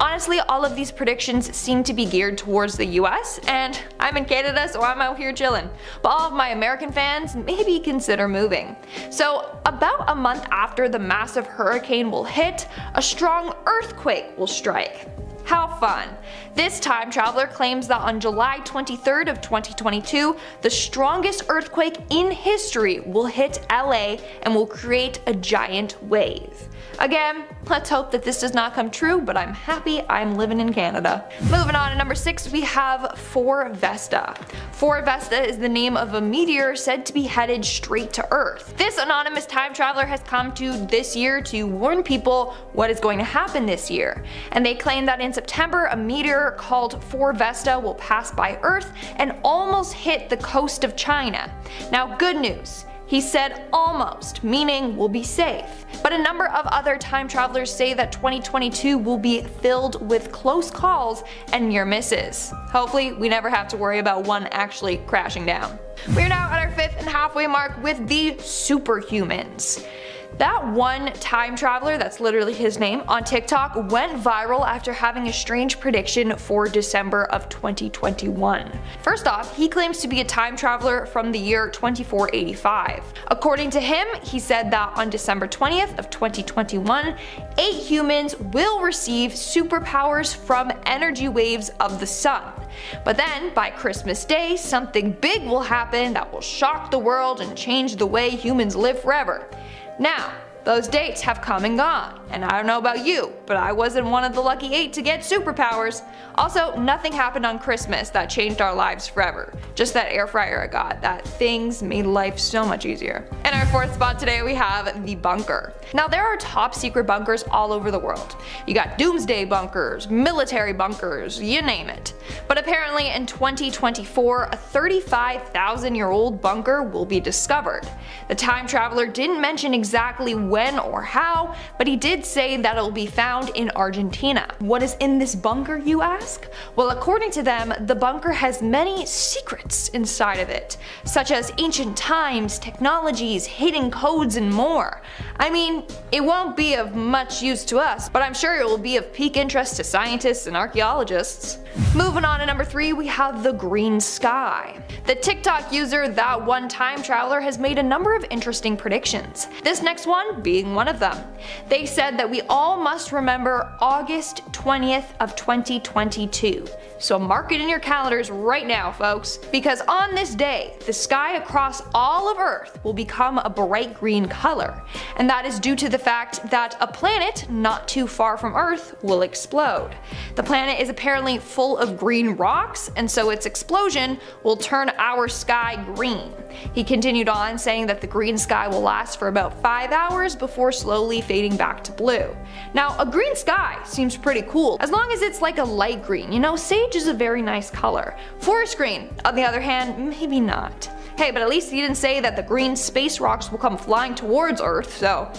Honestly, all of these predictions seem to be geared towards the US, and I'm in Canada, so I'm out here chilling. But all of my American fans maybe consider moving. So about a month after the massive hurricane will hit, a strong earthquake will strike. How fun! This time traveler claims that on July 23rd of 2022, the strongest earthquake in history will hit LA and will create a giant wave. Again, let's hope that this does not come true, but I'm happy I'm living in Canada. Moving on to number 6, we have 4 Vesta. 4 Vesta is the name of a meteor said to be headed straight to Earth. This anonymous time traveler has come to this year to warn people what is going to happen this year. And they claim that in September, a meteor called 4 Vesta will pass by Earth and almost hit the coast of China. Now, good news. He said almost, meaning we'll be safe. But a number of other time travelers say that 2022 will be filled with close calls and near misses. Hopefully, we never have to worry about one actually crashing down. We're now at our 5th and halfway mark with the superhumans. That one time traveler, that's literally his name, on TikTok went viral after having a strange prediction for December of 2021. First off, he claims to be a time traveler from the year 2485. According to him, he said that on December 20th of 2021, 8 humans will receive superpowers from energy waves of the sun. But then, by Christmas Day, something big will happen that will shock the world and change the way humans live forever. Now, those dates have come and gone, and I don't know about you, but I wasn't one of the lucky 8 to get superpowers. Also, nothing happened on Christmas that changed our lives forever. Just that air fryer I got, that things made life so much easier. In our 4th spot today, we have the bunker. Now, there are top secret bunkers all over the world. You got doomsday bunkers, military bunkers, you name it. But apparently in 2024, a 35,000-year-old bunker will be discovered. The time traveler didn't mention exactly when or how, but he did say that it will be found in Argentina. What is in this bunker, you ask? Well, according to them, the bunker has many secrets inside of it, such as ancient times, technologies, hidden codes, and more. I mean, it won't be of much use to us, but I'm sure it will be of peak interest to scientists and archaeologists. Moving on to number 3, we have the green sky. The TikTok user That One Time Traveler has made a number of interesting predictions, this next one being one of them. They said that we all must remember August 20th of 2022. So mark it in your calendars right now, folks, because on this day, the sky across all of Earth will become a bright green color, and that is due to the fact that a planet not too far from Earth will explode. The planet is apparently full of green rocks, and so its explosion will turn our sky green. He continued on saying that the green sky will last for about 5 hours before slowly fading back to blue. Now, a green sky seems pretty cool, as long as it's like a light green. You know, sage is a very nice color. Forest green, on the other hand, maybe not. Hey, but at least he didn't say that the green space rocks will come flying towards Earth, so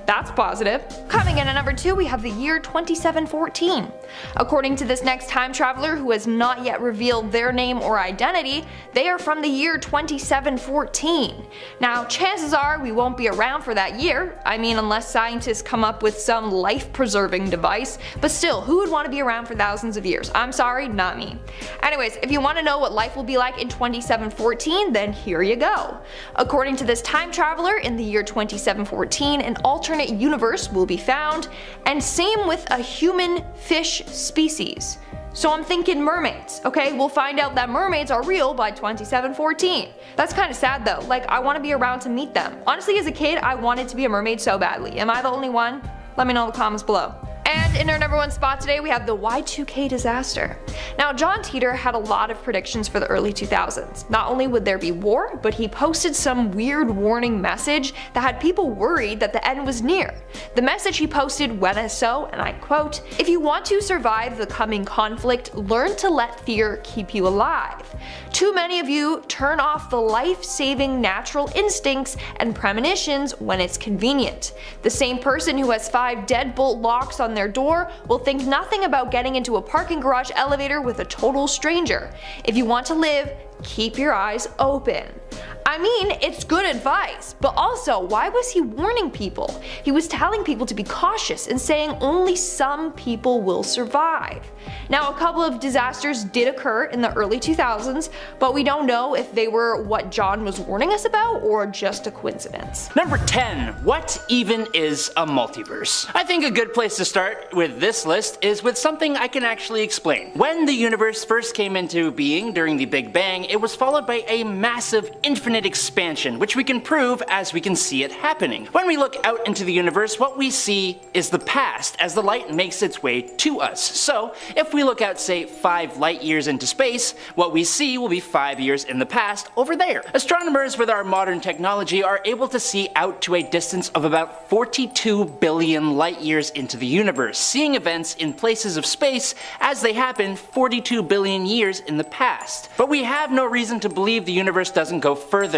that's positive. Coming in at number 2, we have the year 2714. According to this next time traveler, who has not yet revealed their name or identity, they are from the year 2714. Now, chances are we won't be around for that year. I mean, unless scientists come up with some life-preserving device, but still, who would want to be around for thousands of years? I'm sorry, not me. Anyways, if you want to know what life will be like in 2714, then here you go. According to this time traveler, in the year 2714, an alternate universe will be found, and same with a human fish species. So I'm thinking mermaids, okay? We'll find out that mermaids are real by 2714. That's kind of sad though, like I want to be around to meet them. Honestly, as a kid, I wanted to be a mermaid so badly. Am I the only one? Let me know in the comments below. And And in our number 1 spot today, we have the Y2K disaster. Now, John Teeter had a lot of predictions for the early 2000s. Not only would there be war, but he posted some weird warning message that had people worried that the end was near. The message he posted went as so, and I quote, "If you want to survive the coming conflict, learn to let fear keep you alive. Too many of you turn off the life-saving natural instincts and premonitions when it's convenient. The same person who has 5 deadbolt locks on their door will think nothing about getting into a parking garage elevator with a total stranger. If you want to live, keep your eyes open." I mean, it's good advice, but also, why was he warning people? He was telling people to be cautious and saying only some people will survive. Now, a couple of disasters did occur in the early 2000s, but we don't know if they were what John was warning us about or just a coincidence. Number 10. What even is a multiverse? I think a good place to start with this list is with something I can actually explain. When the universe first came into being during the Big Bang, it was followed by a massive infinite expansion, which we can prove as we can see it happening. When we look out into the universe, what we see is the past as the light makes its way to us. So, if we look out, say, 5 light years into space, what we see will be 5 years in the past over there. Astronomers with our modern technology are able to see out to a distance of about 42 billion light years into the universe, seeing events in places of space as they happen 42 billion years in the past. But we have no reason to believe the universe doesn't go further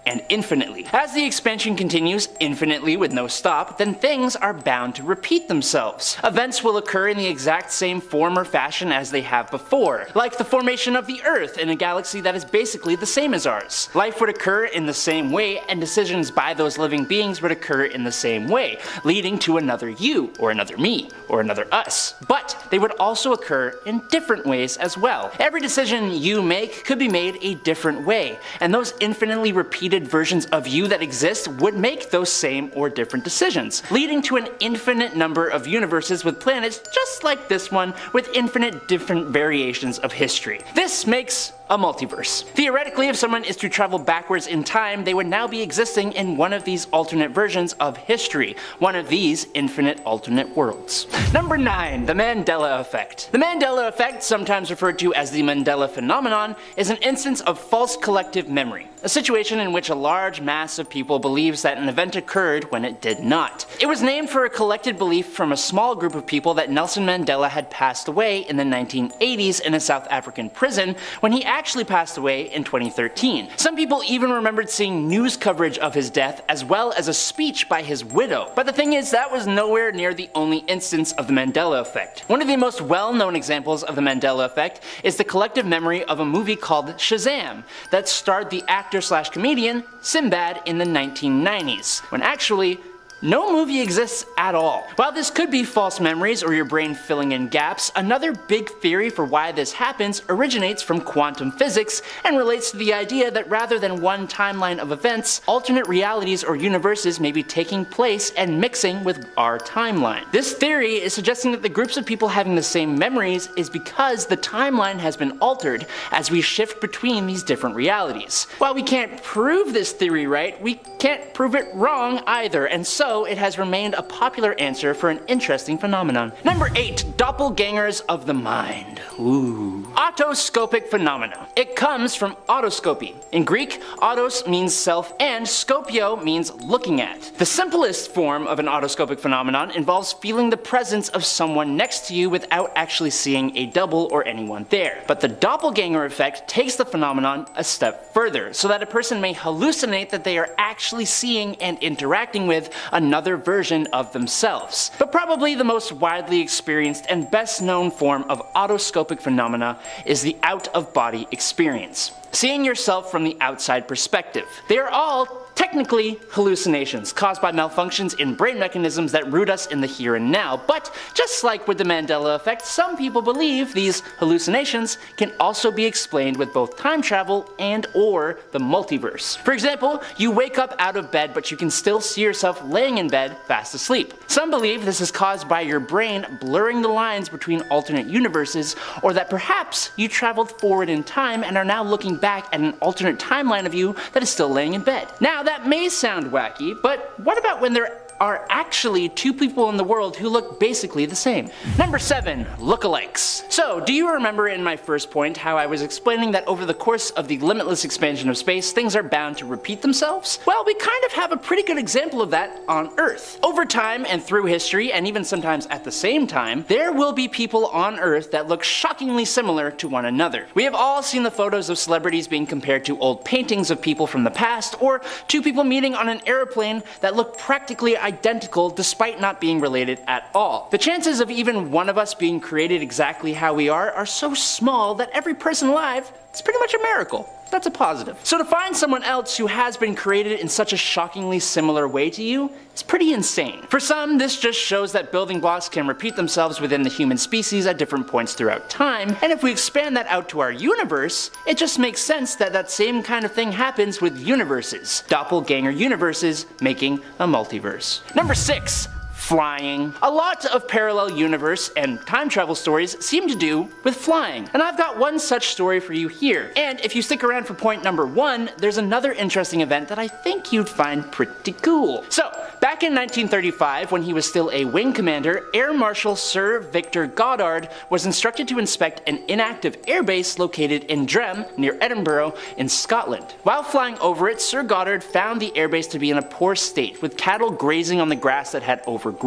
and infinitely. As the expansion continues infinitely with no stop, then things are bound to repeat themselves. Events will occur in the exact same form or fashion as they have before, like the formation of the Earth in a galaxy that is basically the same as ours. Life would occur in the same way, and decisions by those living beings would occur in the same way, leading to another you, or another me, or another us. But they would also occur in different ways as well. Every decision you make could be made a different way, and those infinitely repeated versions of you that exist would make those same or different decisions, leading to an infinite number of universes with planets just like this one with infinite different variations of history. This makes a multiverse. Theoretically, if someone is to travel backwards in time, they would now be existing in one of these alternate versions of history, one of these infinite alternate worlds. Number 9. The Mandela Effect. The Mandela Effect, sometimes referred to as the Mandela Phenomenon, is an instance of false collective memory, a situation in which a large mass of people believes that an event occurred when it did not. It was named for a collected belief from a small group of people that Nelson Mandela had passed away in the 1980s in a South African prison when he actually passed away in 2013. Some people even remembered seeing news coverage of his death as well as a speech by his widow. But the thing is, that was nowhere near the only instance of the Mandela Effect. One of the most well-known examples of the Mandela Effect is the collective memory of a movie called Shazam that starred the actor/comedian Sinbad in the 1990s, when actually no movie exists at all. While this could be false memories or your brain filling in gaps, another big theory for why this happens originates from quantum physics and relates to the idea that rather than one timeline of events, alternate realities or universes may be taking place and mixing with our timeline. This theory is suggesting that the groups of people having the same memories is because the timeline has been altered as we shift between these different realities. While we can't prove this theory right, we can't prove it wrong either, and so it has remained a popular answer for an interesting phenomenon. Number 8. Doppelgangers of the mind. Ooh. Autoscopic phenomena. It comes from autoscopy. In Greek, autos means self and scopio means looking at. The simplest form of an autoscopic phenomenon involves feeling the presence of someone next to you without actually seeing a double or anyone there. But the doppelganger effect takes the phenomenon a step further, so that a person may hallucinate that they are actually seeing and interacting with another version of themselves. But probably the most widely experienced and best known form of autoscopic phenomena is the out-of-body experience, seeing yourself from the outside perspective. They are all technically hallucinations caused by malfunctions in brain mechanisms that root us in the here and now, but just like with the Mandela Effect, some people believe these hallucinations can also be explained with both time travel and or the multiverse. For example, you wake up out of bed but you can still see yourself laying in bed fast asleep. Some believe this is caused by your brain blurring the lines between alternate universes, or that perhaps you traveled forward in time and are now looking back at an alternate timeline of you that is still laying in bed. Now, that may sound wacky, but what about when there are actually two people in the world who look basically the same. Number 7. Lookalikes. So, do you remember in my first point how I was explaining that over the course of the limitless expansion of space, things are bound to repeat themselves? Well, we kind of have a pretty good example of that on Earth. Over time and through history, and even sometimes at the same time, there will be people on Earth that look shockingly similar to one another. We have all seen the photos of celebrities being compared to old paintings of people from the past, or two people meeting on an airplane that look practically identical despite not being related at all. The chances of even one of us being created exactly how we are so small that every person alive is pretty much a miracle. That's a positive. So to find someone else who has been created in such a shockingly similar way to you, it's pretty insane. For some, this just shows that building blocks can repeat themselves within the human species at different points throughout time, and if we expand that out to our universe, it just makes sense that that same kind of thing happens with universes. Doppelganger universes making a multiverse. Number 6. Flying. A lot of parallel universe and time travel stories seem to do with flying, and I've got one such story for you here. And if you stick around for point number 1, there's another interesting event that I think you'd find pretty cool. So, back in 1935, when he was still a wing commander, Air Marshal Sir Victor Goddard was instructed to inspect an inactive airbase located in Drem, near Edinburgh, in Scotland. While flying over it, Sir Goddard found the airbase to be in a poor state, with cattle grazing on the grass that had overgrown.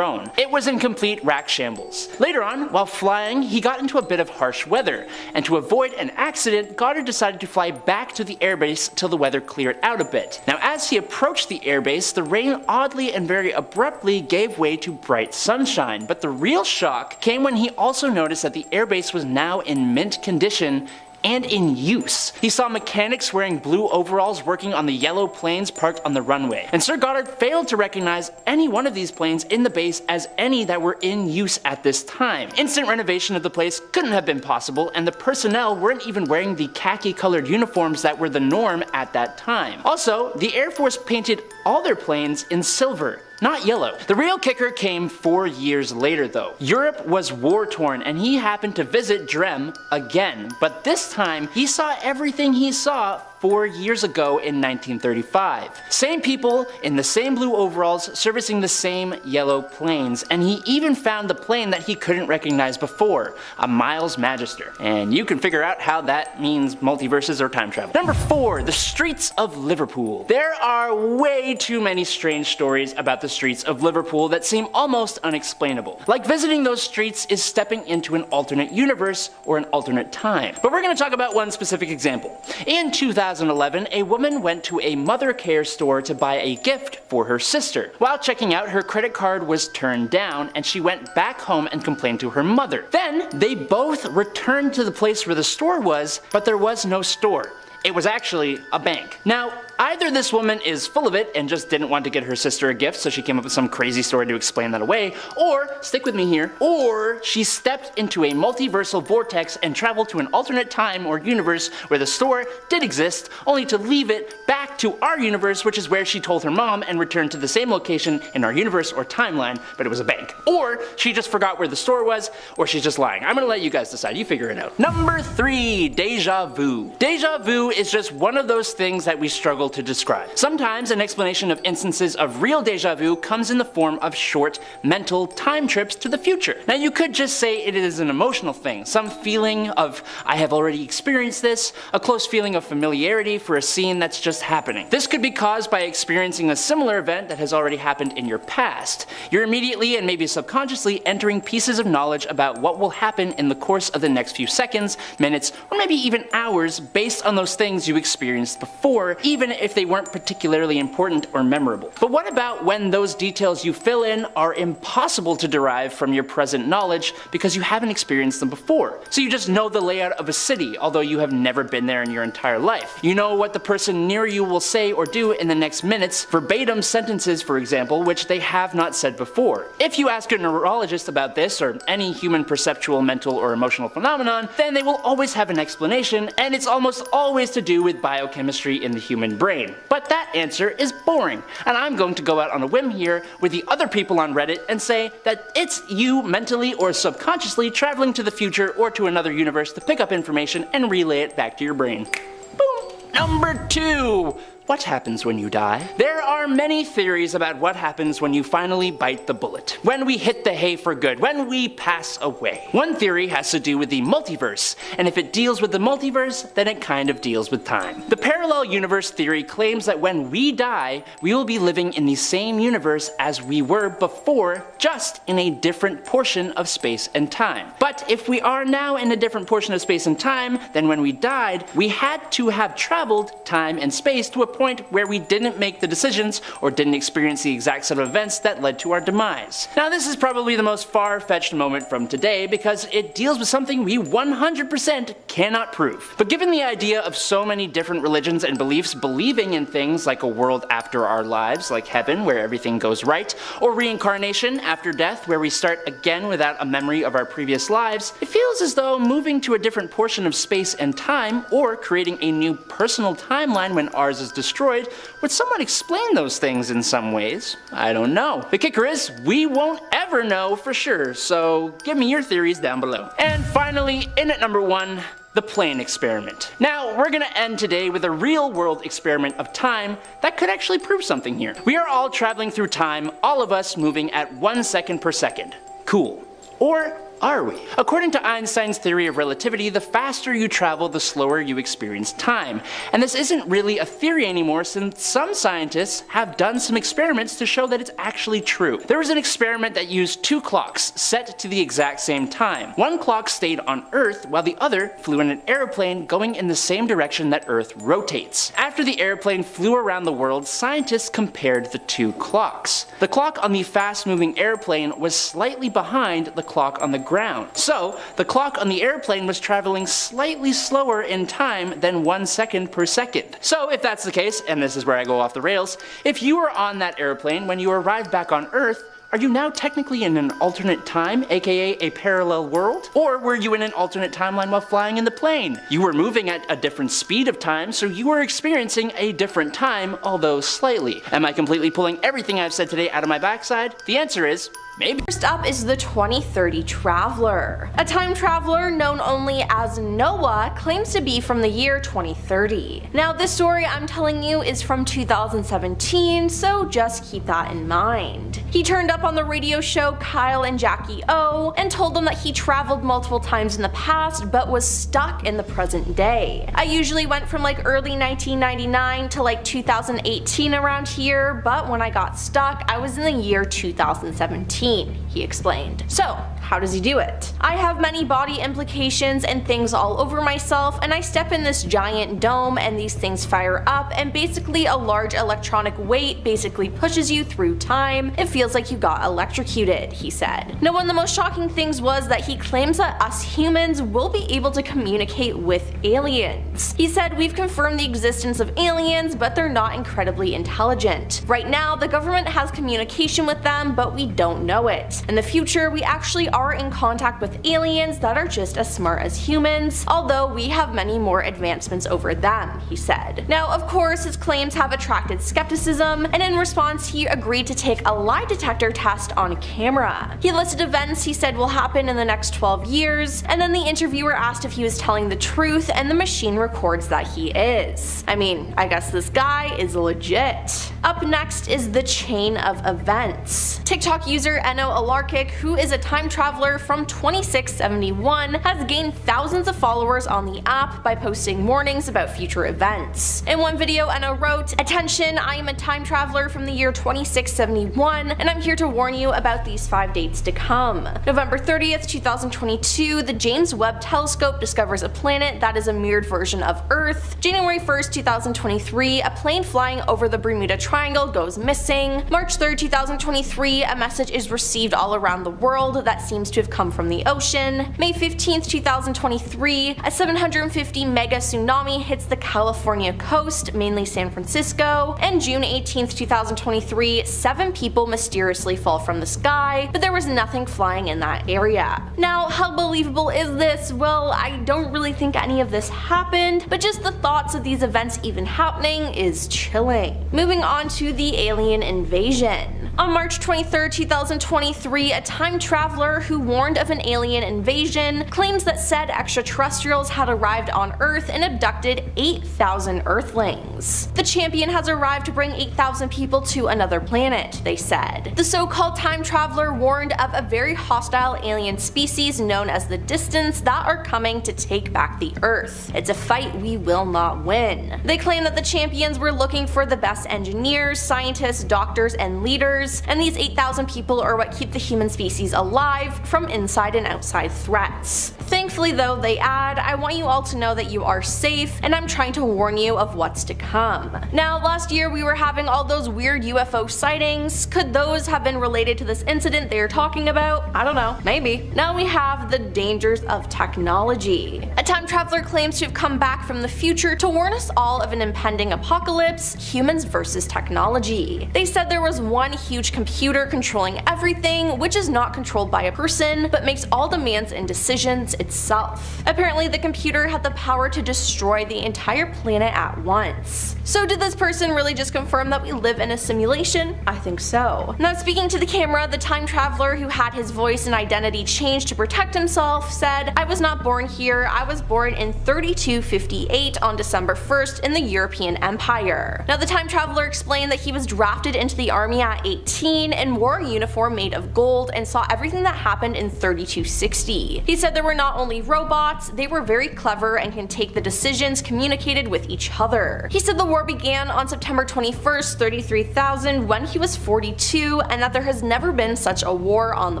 It was in complete rack shambles. Later on, while flying, he got into a bit of harsh weather, and to avoid an accident, Goddard decided to fly back to the airbase till the weather cleared out a bit. Now, as he approached the airbase, the rain oddly and very abruptly gave way to bright sunshine, but the real shock came when he also noticed that the airbase was now in mint condition and in use. He saw mechanics wearing blue overalls working on the yellow planes parked on the runway, and Sir Goddard failed to recognize any one of these planes in the base as any that were in use at this time. Instant renovation of the place couldn't have been possible, and the personnel weren't even wearing the khaki-colored uniforms that were the norm at that time. Also, the Air Force painted all their planes in silver, not yellow. The real kicker came 4 years later though. Europe was war-torn and he happened to visit Drem again, but this time he saw everything he saw 4 years ago in 1935. Same people in the same blue overalls servicing the same yellow planes, and he even found the plane that he couldn't recognize before, a Miles Magister. And you can figure out how that means multiverses or time travel. Number 4, the streets of Liverpool. There are way too many strange stories about the streets of Liverpool that seem almost unexplainable. Like visiting those streets is stepping into an alternate universe or an alternate time. But we're going to talk about one specific example. In 2011, a woman went to a mother care store to buy a gift for her sister. While checking out, her credit card was turned down and she went back home and complained to her mother. Then they both returned to the place where the store was, but there was no store. It was actually a bank. Now, either this woman is full of it and just didn't want to get her sister a gift, so she came up with some crazy story to explain that away, or, stick with me here, or she stepped into a multiversal vortex and traveled to an alternate time or universe where the store did exist, only to leave it back to our universe, which is where she told her mom and returned to the same location in our universe or timeline, but it was a bank. Or she just forgot where the store was, or she's just lying. I'm gonna let you guys decide, you figure it out. Number 3, deja vu. Deja vu is just one of those things that we struggle to describe. Sometimes an explanation of instances of real deja vu comes in the form of short mental time trips to the future. Now you could just say it is an emotional thing, some feeling of I have already experienced this, a close feeling of familiarity for a scene that's just happening. This could be caused by experiencing a similar event that has already happened in your past. You're immediately and maybe subconsciously entering pieces of knowledge about what will happen in the course of the next few seconds, minutes, or maybe even hours based on those things you experienced before, even if they weren't particularly important or memorable. But what about when those details you fill in are impossible to derive from your present knowledge because you haven't experienced them before? So you just know the layout of a city, although you have never been there in your entire life. You know what the person near you will say or do in the next minutes, verbatim sentences for example, which they have not said before. If you ask a neurologist about this, or any human perceptual, mental, or emotional phenomenon, then they will always have an explanation, and it's almost always to do with biochemistry in the human brain. But that answer is boring, and I'm going to go out on a whim here with the other people on Reddit and say that it's you mentally or subconsciously traveling to the future or to another universe to pick up information and relay it back to your brain. Boom! Number 2, what happens when you die? There are many theories about what happens when you finally bite the bullet, when we hit the hay for good, when we pass away. One theory has to do with the multiverse, and if it deals with the multiverse, then it kind of deals with time. The parallel universe theory claims that when we die, we will be living in the same universe as we were before, just in a different portion of space and time. But if we are now in a different portion of space and time than when we died, we had to have traveled time and space to a point where we didn't make the decisions or didn't experience the exact set of events that led to our demise. Now this is probably the most far-fetched moment from today because it deals with something we 100% cannot prove. But given the idea of so many different religions and beliefs believing in things like a world after our lives, like heaven where everything goes right, or reincarnation after death where we start again without a memory of our previous lives, it feels as though moving to a different portion of space and time, or creating a new personal timeline when ours is destroyed, would somewhat explain those things in some ways. I don't know. The kicker is, we won't ever know for sure, so give me your theories down below. And finally, in at number 1, the plane experiment. Now, we're gonna end today with a real world experiment of time that could actually prove something here. We are all traveling through time, all of us moving at 1 second per second. Cool. Or are we? According to Einstein's theory of relativity, the faster you travel, the slower you experience time. And this isn't really a theory anymore since some scientists have done some experiments to show that it's actually true. There was an experiment that used 2 clocks set to the exact same time. One clock stayed on Earth while the other flew in an airplane going in the same direction that Earth rotates. After the airplane flew around the world, scientists compared the 2 clocks. The clock on the fast-moving airplane was slightly behind the clock on the ground. So, the clock on the airplane was traveling slightly slower in time than 1 second per second. So, if that's the case, and this is where I go off the rails, if you were on that airplane when you arrived back on Earth, are you now technically in an alternate time, aka a parallel world? Or were you in an alternate timeline while flying in the plane? You were moving at a different speed of time, so you were experiencing a different time, although slightly. Am I completely pulling everything I've said today out of my backside? The answer is, maybe. First up is the 2030 Traveler. A time traveler known only as Noah claims to be from the year 2030. Now this story I'm telling you is from 2017, so just keep that in mind. He turned up on the radio show Kyle and Jackie O and told them that he traveled multiple times in the past but was stuck in the present day. I usually went from like early 1999 to like 2018 around here, but when I got stuck I was in the year 2017. He explained. So, how does he do it? I have many body implications and things all over myself, and I step in this giant dome and these things fire up, and basically a large electronic weight basically pushes you through time. It feels like you got electrocuted, he said. Now, one of the most shocking things was that he claims that us humans will be able to communicate with aliens. He said, "We've confirmed the existence of aliens, but they're not incredibly intelligent. Right now, the government has communication with them, but we don't know it. In the future, we actually are in contact with aliens that are just as smart as humans, although we have many more advancements over them," he said. Now, of course, his claims have attracted skepticism, and in response he agreed to take a lie detector test on camera. He listed events he said will happen in the next 12 years, and then the interviewer asked if he was telling the truth, and the machine records that he is. I mean, I guess this guy is legit. Up next is the chain of events. TikTok user Eno Alarkic, who is a time traveler from 2671, has gained thousands of followers on the app by posting warnings about future events. In one video, Eno wrote, "Attention, I am a time traveler from the year 2671, and I'm here to warn you about these 5 dates to come. November 30th, 2022, the James Webb Telescope discovers a planet that is a mirrored version of Earth. January 1st, 2023, a plane flying over the Bermuda Triangle goes missing. March 3rd, 2023, a message is received all around the world that seems to have come from the ocean. May 15th, 2023, a 750 mega tsunami hits the California coast, mainly San Francisco. And June 18th, 2023, 7 people mysteriously fall from the sky, but there was nothing flying in that area." Now, how believable is this? Well, I don't really think any of this happened, but just the thoughts of these events even happening is chilling. Moving on to the alien invasion. On March 23rd, 2023, a time traveler who warned of an alien invasion, claims that said extraterrestrials had arrived on Earth and abducted 8,000 Earthlings. The champion has arrived to bring 8,000 people to another planet, they said. The so-called time traveler warned of a very hostile alien species known as the Distance that are coming to take back the Earth. It's a fight we will not win. They claim that the champions were looking for the best engineers, scientists, doctors, and leaders, and these 8,000 people are what keep the human species alive from inside and outside threats. Thankfully though, they add, I want you all to know that you are safe, and I'm trying to warn you of what's to come. Now, last year we were having all those weird UFO sightings. Could those have been related to this incident they are talking about? I don't know, maybe. Now we have the dangers of technology. A time traveler claims to have come back from the future to warn us all of an impending apocalypse, humans versus technology. They said there was one huge computer controlling everything, which is not controlled by a person, but makes all demands and decisions itself. Apparently the computer had the power to destroy the entire planet at once. So did this person really just confirm that we live in a simulation? I think so. Now, speaking to the camera, the time traveler, who had his voice and identity changed to protect himself, said, I was not born here, I was born in 3258 on December 1st in the European Empire. Now, the time traveler explained that he was drafted into the army at 18 and wore a uniform made of gold and saw everything that happened in 3260. He said there were not only robots, they were very clever and can take the decisions communicated with each other. He said the war began on September 21st, 33,000 when he was 42, and that there has never been such a war on the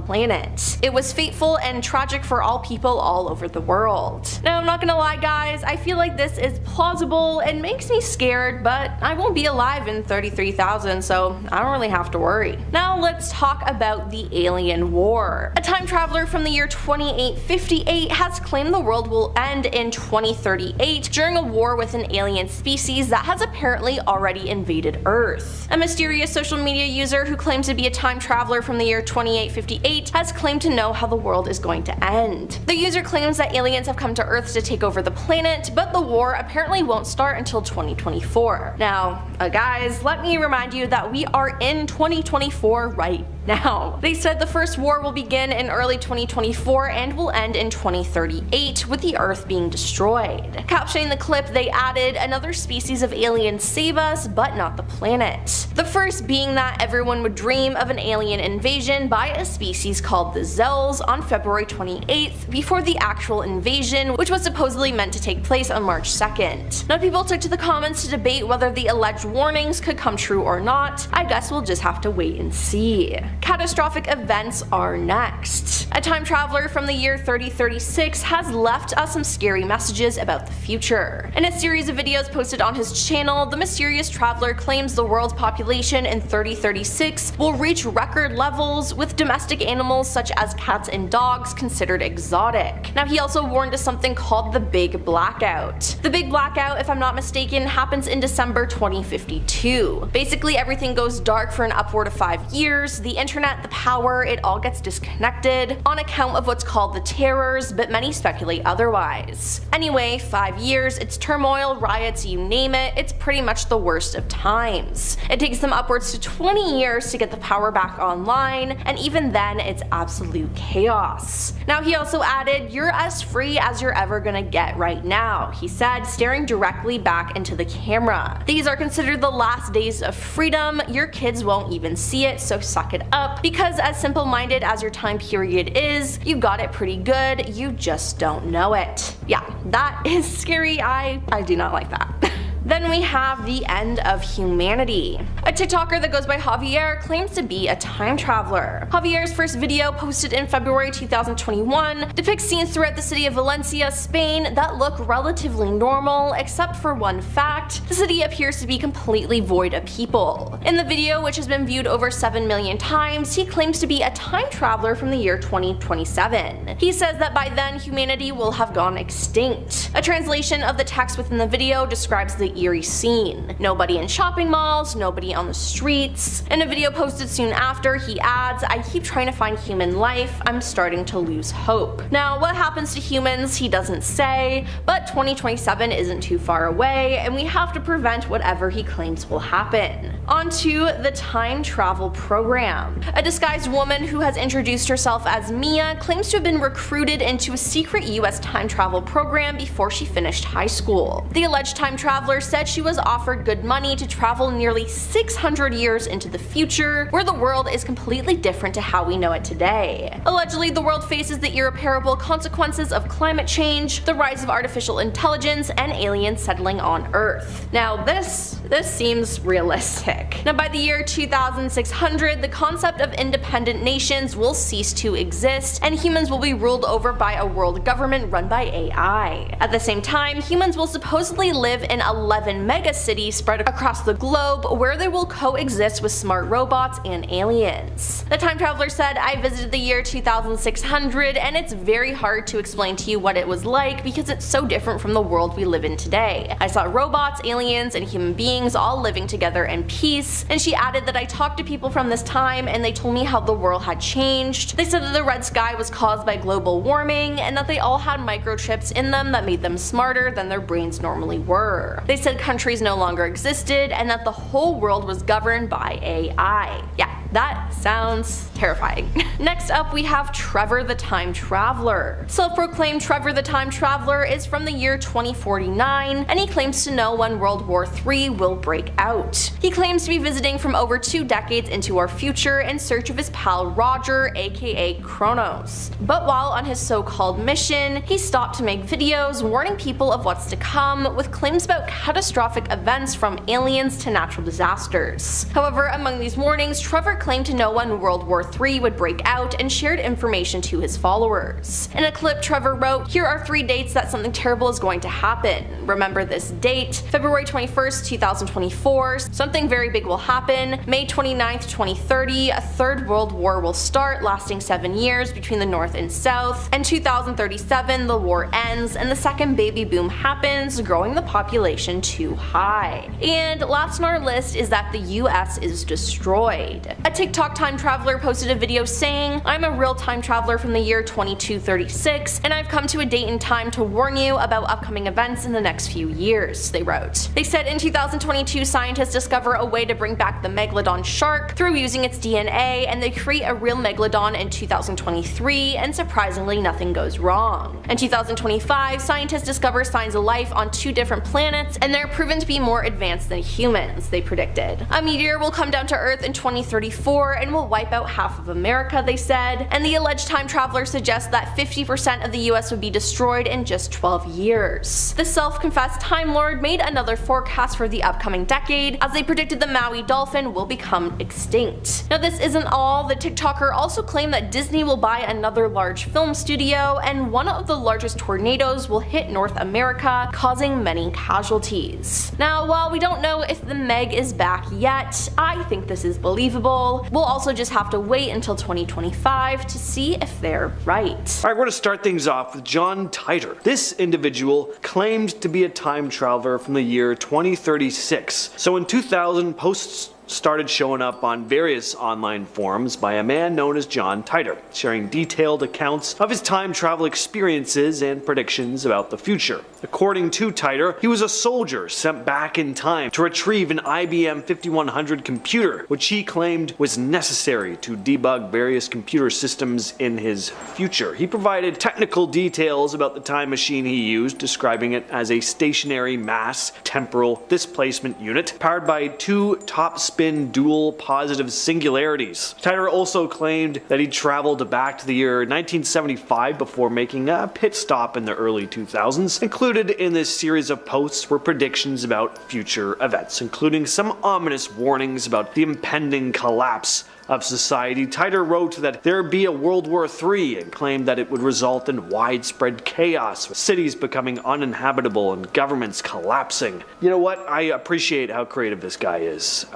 planet. It was fateful and tragic for all people all over the world. Now, I'm not gonna lie guys, I feel like this is plausible and makes me scared, but I won't be alive in 33,000, so I don't really have to worry. Now let's talk about the alien war. A time traveler from the year 2858 has claimed the world will end in 2038 during a war with an alien species that has apparently already invaded Earth. A mysterious social media user who claims to be a time traveler from the year 2858 has claimed to know how the world is going to end. The user claims that aliens have come to Earth to take over the planet, but the war apparently won't start until 2024. Now, guys, let me remind you that we are in 2024 right now. They said the first war will begin in early 2024 and will end in 2038 with the Earth being destroyed. Captioning the clip, they added, another species of aliens save us, but not the planet. The first being that everyone would dream of an alien invasion by a species called the Zells on February 28th before the actual invasion, which was supposedly meant to take place on March 2nd. Now, people took to the comments to debate whether the alleged warnings could come true or not. I guess we'll just have to wait and see. Catastrophic events are next. A time traveler from the year 3036 has left us some scary messages about the future. In a series of videos posted on his channel, the mysterious traveler claims the world's population in 3036 will reach record levels, with domestic animals such as cats and dogs considered exotic. Now, he also warned of something called the Big Blackout. The Big Blackout, if I'm not mistaken, happens in December 2052. Basically, everything goes dark for an upward of 5 years, the internet, the power, it all gets disconnected on account of what's called the terrors, but many speculate otherwise. Anyway, 5 years, it's turmoil, riots, you name it, it's pretty much the worst of times. It takes them upwards to 20 years to get the power back online, and even then it's absolute chaos. Now, he also added, you're as free as you're ever gonna get right now, he said, staring directly back into the camera. These are considered the last days of freedom, your kids won't even see it, so suck it up, because as simple-minded as your time period is, you got it pretty good, you just don't know it. Yeah, that is scary, I do not like that. Then we have the end of humanity. A TikToker that goes by Javier claims to be a time traveler. Javier's first video, posted in February 2021, depicts scenes throughout the city of Valencia, Spain that look relatively normal, except for one fact: the city appears to be completely void of people. In the video, which has been viewed over 7 million times, he claims to be a time traveler from the year 2027. He says that by then humanity will have gone extinct. A translation of the text within the video describes the very eerie scene. Nobody in shopping malls, nobody on the streets. In a video posted soon after, he adds, "I keep trying to find human life, I'm starting to lose hope." Now, what happens to humans, he doesn't say, but 2027 isn't too far away, and we have to prevent whatever he claims will happen. On to the time travel program. A disguised woman who has introduced herself as Mia claims to have been recruited into a secret US time travel program before she finished high school. The alleged time traveler said she was offered good money to travel nearly 600 years into the future, where the world is completely different to how we know it today. Allegedly, the world faces the irreparable consequences of climate change, the rise of artificial intelligence, and aliens settling on Earth. Now this seems realistic. Now by the year 2600, the concept of independent nations will cease to exist, and humans will be ruled over by a world government run by AI. At the same time, humans will supposedly live in 11 megacities spread across the globe, where they will coexist with smart robots and aliens. The time traveler said, "I visited the year 2600, and it's very hard to explain to you what it was like because it's so different from the world we live in today. I saw robots, aliens, and human beings all living together in peace." And she added that, "I talked to people from this time and they told me how the world had changed. They said that the red sky was caused by global warming and that they all had microchips in them that made them smarter than their brains normally were. They said countries no longer existed and that the whole world was governed by AI." Yeah, that sounds terrifying. Next up, we have Trevor the Time Traveler. Self-proclaimed Trevor the Time Traveler is from the year 2049, and he claims to know when World War III will break out. He claims to be visiting from over 2 decades into our future in search of his pal Roger, aka Kronos. But while on his so-called mission, he stopped to make videos warning people of what's to come, with claims about catastrophic events from aliens to natural disasters. However, among these warnings, Trevor claimed to know when World War III would break out and shared information to his followers. In a clip, Trevor wrote, "Here are 3 dates that something terrible is going to happen. Remember this date: February 21st, 2024, something very big will happen. May 29th, 2030, a 3rd World War will start, lasting 7 years between the North and South. And 2037, the war ends and the second baby boom happens, growing the population too high." And last on our list is that the US is destroyed. A TikTok time traveler posted a video saying, "I'm a real time traveler from the year 2236, and I've come to a date and time to warn you about upcoming events in the next few years," they wrote. They said in 2022, scientists discover a way to bring back the megalodon shark through using its DNA, and they create a real megalodon in 2023, and surprisingly nothing goes wrong. In 2025, scientists discover signs of life on 2 different planets, and they're proven to be more advanced than humans, they predicted. A meteor will come down to Earth in 2034 and will wipe out half of America, they said, and the alleged time traveler suggests that 50% of the US would be destroyed in just 12 years. The self-confessed Time Lord made another forecast for the upcoming decade, as they predicted the Maui dolphin will become extinct. Now this isn't all. The TikToker also claimed that Disney will buy another large film studio, and one of the largest tornadoes will hit North America, causing many casualties. Now, while we don't know if the Meg is back yet, I think this is believable. We'll also just have to wait until 2025 to see if they're right. Alright, we're going to start things off with John Titor. This individual claimed to be a time traveler from the year 2036. So in 2000, posts started showing up on various online forums by a man known as John Titor, sharing detailed accounts of his time travel experiences and predictions about the future. According to Titor, he was a soldier sent back in time to retrieve an IBM 5100 computer, which he claimed was necessary to debug various computer systems in his future. He provided technical details about the time machine he used, describing it as a stationary mass temporal displacement unit powered by 2 top-spin dual positive singularities. Titor also claimed that he traveled back to the year 1975 before making a pit stop in the early 2000s. Included in this series of posts were predictions about future events, including some ominous warnings about the impending collapse of society. Titor wrote that there would be a World War III and claimed that it would result in widespread chaos, with cities becoming uninhabitable and governments collapsing. You know what? I appreciate how creative this guy is.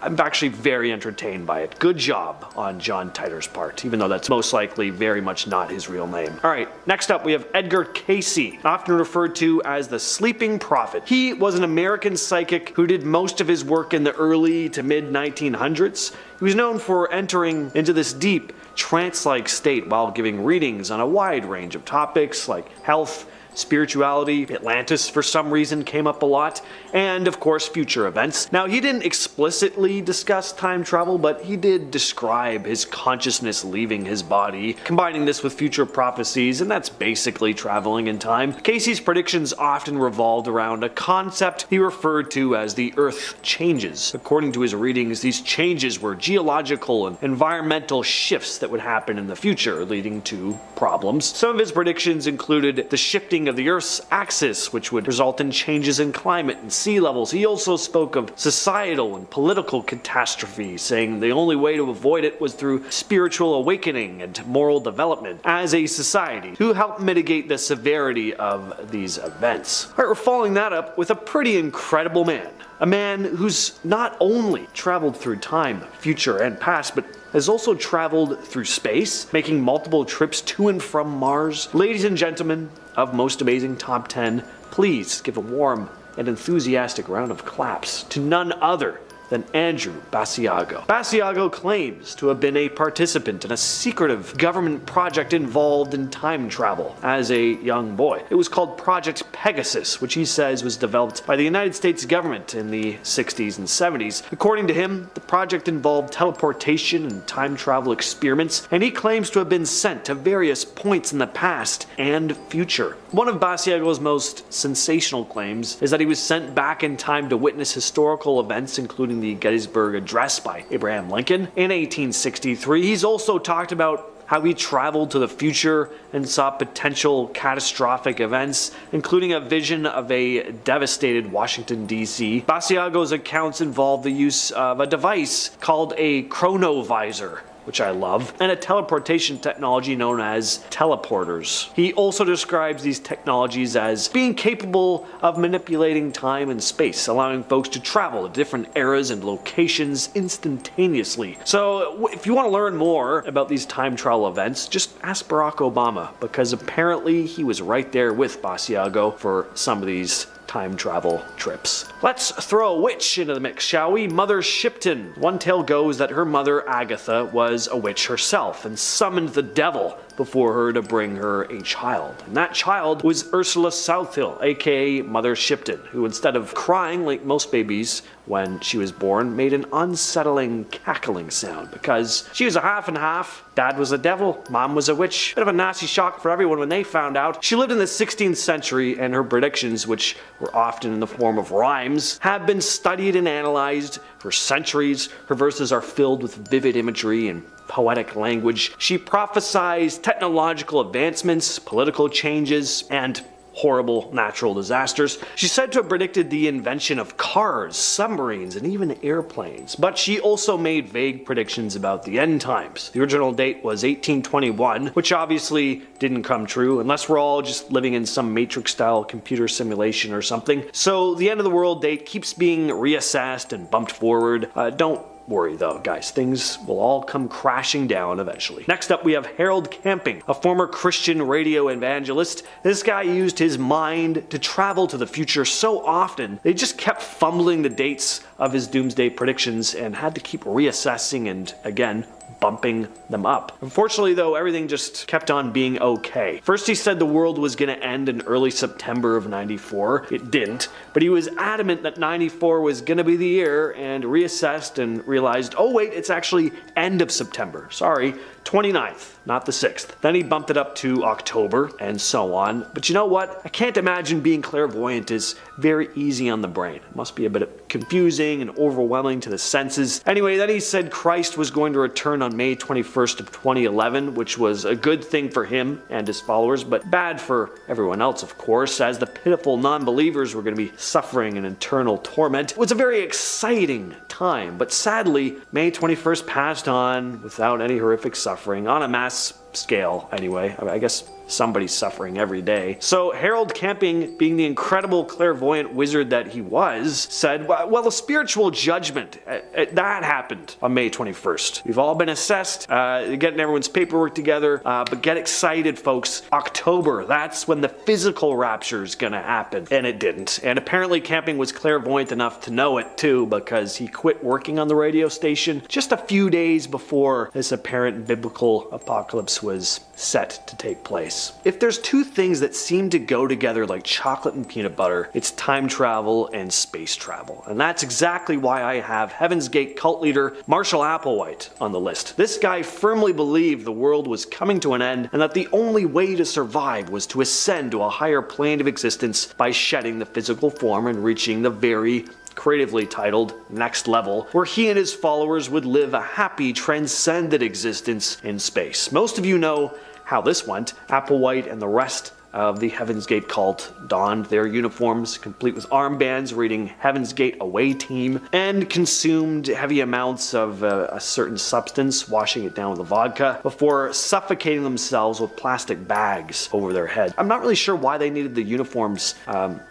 I'm actually very entertained by it. Good job on John Titor's part, even though that's most likely very much not his real name. Alright, next up we have Edgar Cayce, often referred to as the Sleeping Prophet. He was an American psychic who did most of his work in the early to mid 1900s. He was known for entering into this deep, trance-like state while giving readings on a wide range of topics like health, spirituality, Atlantis for some reason came up a lot, and of course future events. Now he didn't explicitly discuss time travel, but he did describe his consciousness leaving his body, combining this with future prophecies, and that's basically traveling in time. Cayce's predictions often revolved around a concept he referred to as the Earth changes. According to his readings, these changes were geological and environmental shifts that would happen in the future, leading to problems. Some of his predictions included the shifting of the Earth's axis, which would result in changes in climate and sea levels. He also spoke of societal and political catastrophe, saying the only way to avoid it was through spiritual awakening and moral development as a society to help mitigate the severity of these events. Alright, we're following that up with a pretty incredible man. A man who's not only traveled through time, future, and past, but has also traveled through space, making multiple trips to and from Mars. Ladies and gentlemen of Most Amazing Top 10, please give a warm and enthusiastic round of claps to none other than Andrew Basiago. Basiago claims to have been a participant in a secretive government project involved in time travel as a young boy. It was called Project Pegasus, which he says was developed by the United States government in the 60s and 70s. According to him, the project involved teleportation and time travel experiments, and he claims to have been sent to various points in the past and future. One of Basiago's most sensational claims is that he was sent back in time to witness historical events, including the Gettysburg Address by Abraham Lincoln in 1863. He's also talked about how he traveled to the future and saw potential catastrophic events, including a vision of a devastated Washington, D.C. Basiago's accounts involve the use of a device called a chronovisor, which I love, and a teleportation technology known as teleporters. He also describes these technologies as being capable of manipulating time and space, allowing folks to travel to different eras and locations instantaneously. So if you want to learn more about these time travel events, just ask Barack Obama, because apparently he was right there with Basiago for some of these time travel trips. Let's throw a witch into the mix, shall we? Mother Shipton. One tale goes that her mother Agatha was a witch herself and summoned the devil before her to bring her a child. And that child was Ursula Southill, aka Mother Shipton, who instead of crying like most babies when she was born, made an unsettling cackling sound because she was a half and half. Dad was a devil, mom was a witch. Bit of a nasty shock for everyone when they found out. She lived in the 16th century, and her predictions, which were often in the form of rhymes, have been studied and analyzed for centuries. Her verses are filled with vivid imagery and poetic language. She prophesies technological advancements, political changes, and horrible natural disasters. She's said to have predicted the invention of cars, submarines, and even airplanes. But she also made vague predictions about the end times. The original date was 1821, which obviously didn't come true, unless we're all just living in some Matrix-style computer simulation or something. So the end of the world date keeps being reassessed and bumped forward. Don't worry though, guys, things will all come crashing down eventually. Next up we have Harold Camping, a former Christian radio evangelist. This guy used his mind to travel to the future so often they just kept fumbling the dates of his doomsday predictions and had to keep reassessing and, again, bumping them up. Unfortunately though, everything just kept on being okay. First he said the world was going to end in early September of 94. It didn't, but he was adamant that 94 was going to be the year and reassessed and realized, oh wait, it's actually end of September. Sorry, 29th, not the 6th. Then he bumped it up to October and so on. But you know what? I can't imagine being clairvoyant is very easy on the brain. It must be a bit confusing and overwhelming to the senses. Anyway, then he said Christ was going to return on May 21st of 2011, which was a good thing for him and his followers, but bad for everyone else, of course, as the pitiful non-believers were going to be suffering an eternal torment. It was a very exciting time, but sadly, May 21st passed on without any horrific suffering, on a mass scale anyway. I guess somebody's suffering every day. So Harold Camping, being the incredible clairvoyant wizard that he was, said, well, the spiritual judgment, that happened on May 21st. We've all been assessed, getting everyone's paperwork together, but get excited, folks. October, that's when the physical rapture is gonna happen. And it didn't. And apparently Camping was clairvoyant enough to know it too, because he quit working on the radio station just a few days before this apparent biblical apocalypse was set to take place. If there's two things that seem to go together like chocolate and peanut butter, it's time travel and space travel. And that's exactly why I have Heaven's Gate cult leader Marshall Applewhite on the list. This guy firmly believed the world was coming to an end and that the only way to survive was to ascend to a higher plane of existence by shedding the physical form and reaching the very creatively titled Next Level, where he and his followers would live a happy, transcendent existence in space. Most of you know how this went. Applewhite and the rest of the Heaven's Gate cult donned their uniforms, complete with armbands reading Heaven's Gate Away Team, and consumed heavy amounts of a certain substance, washing it down with a vodka, before suffocating themselves with plastic bags over their head. I'm not really sure why they needed the uniforms,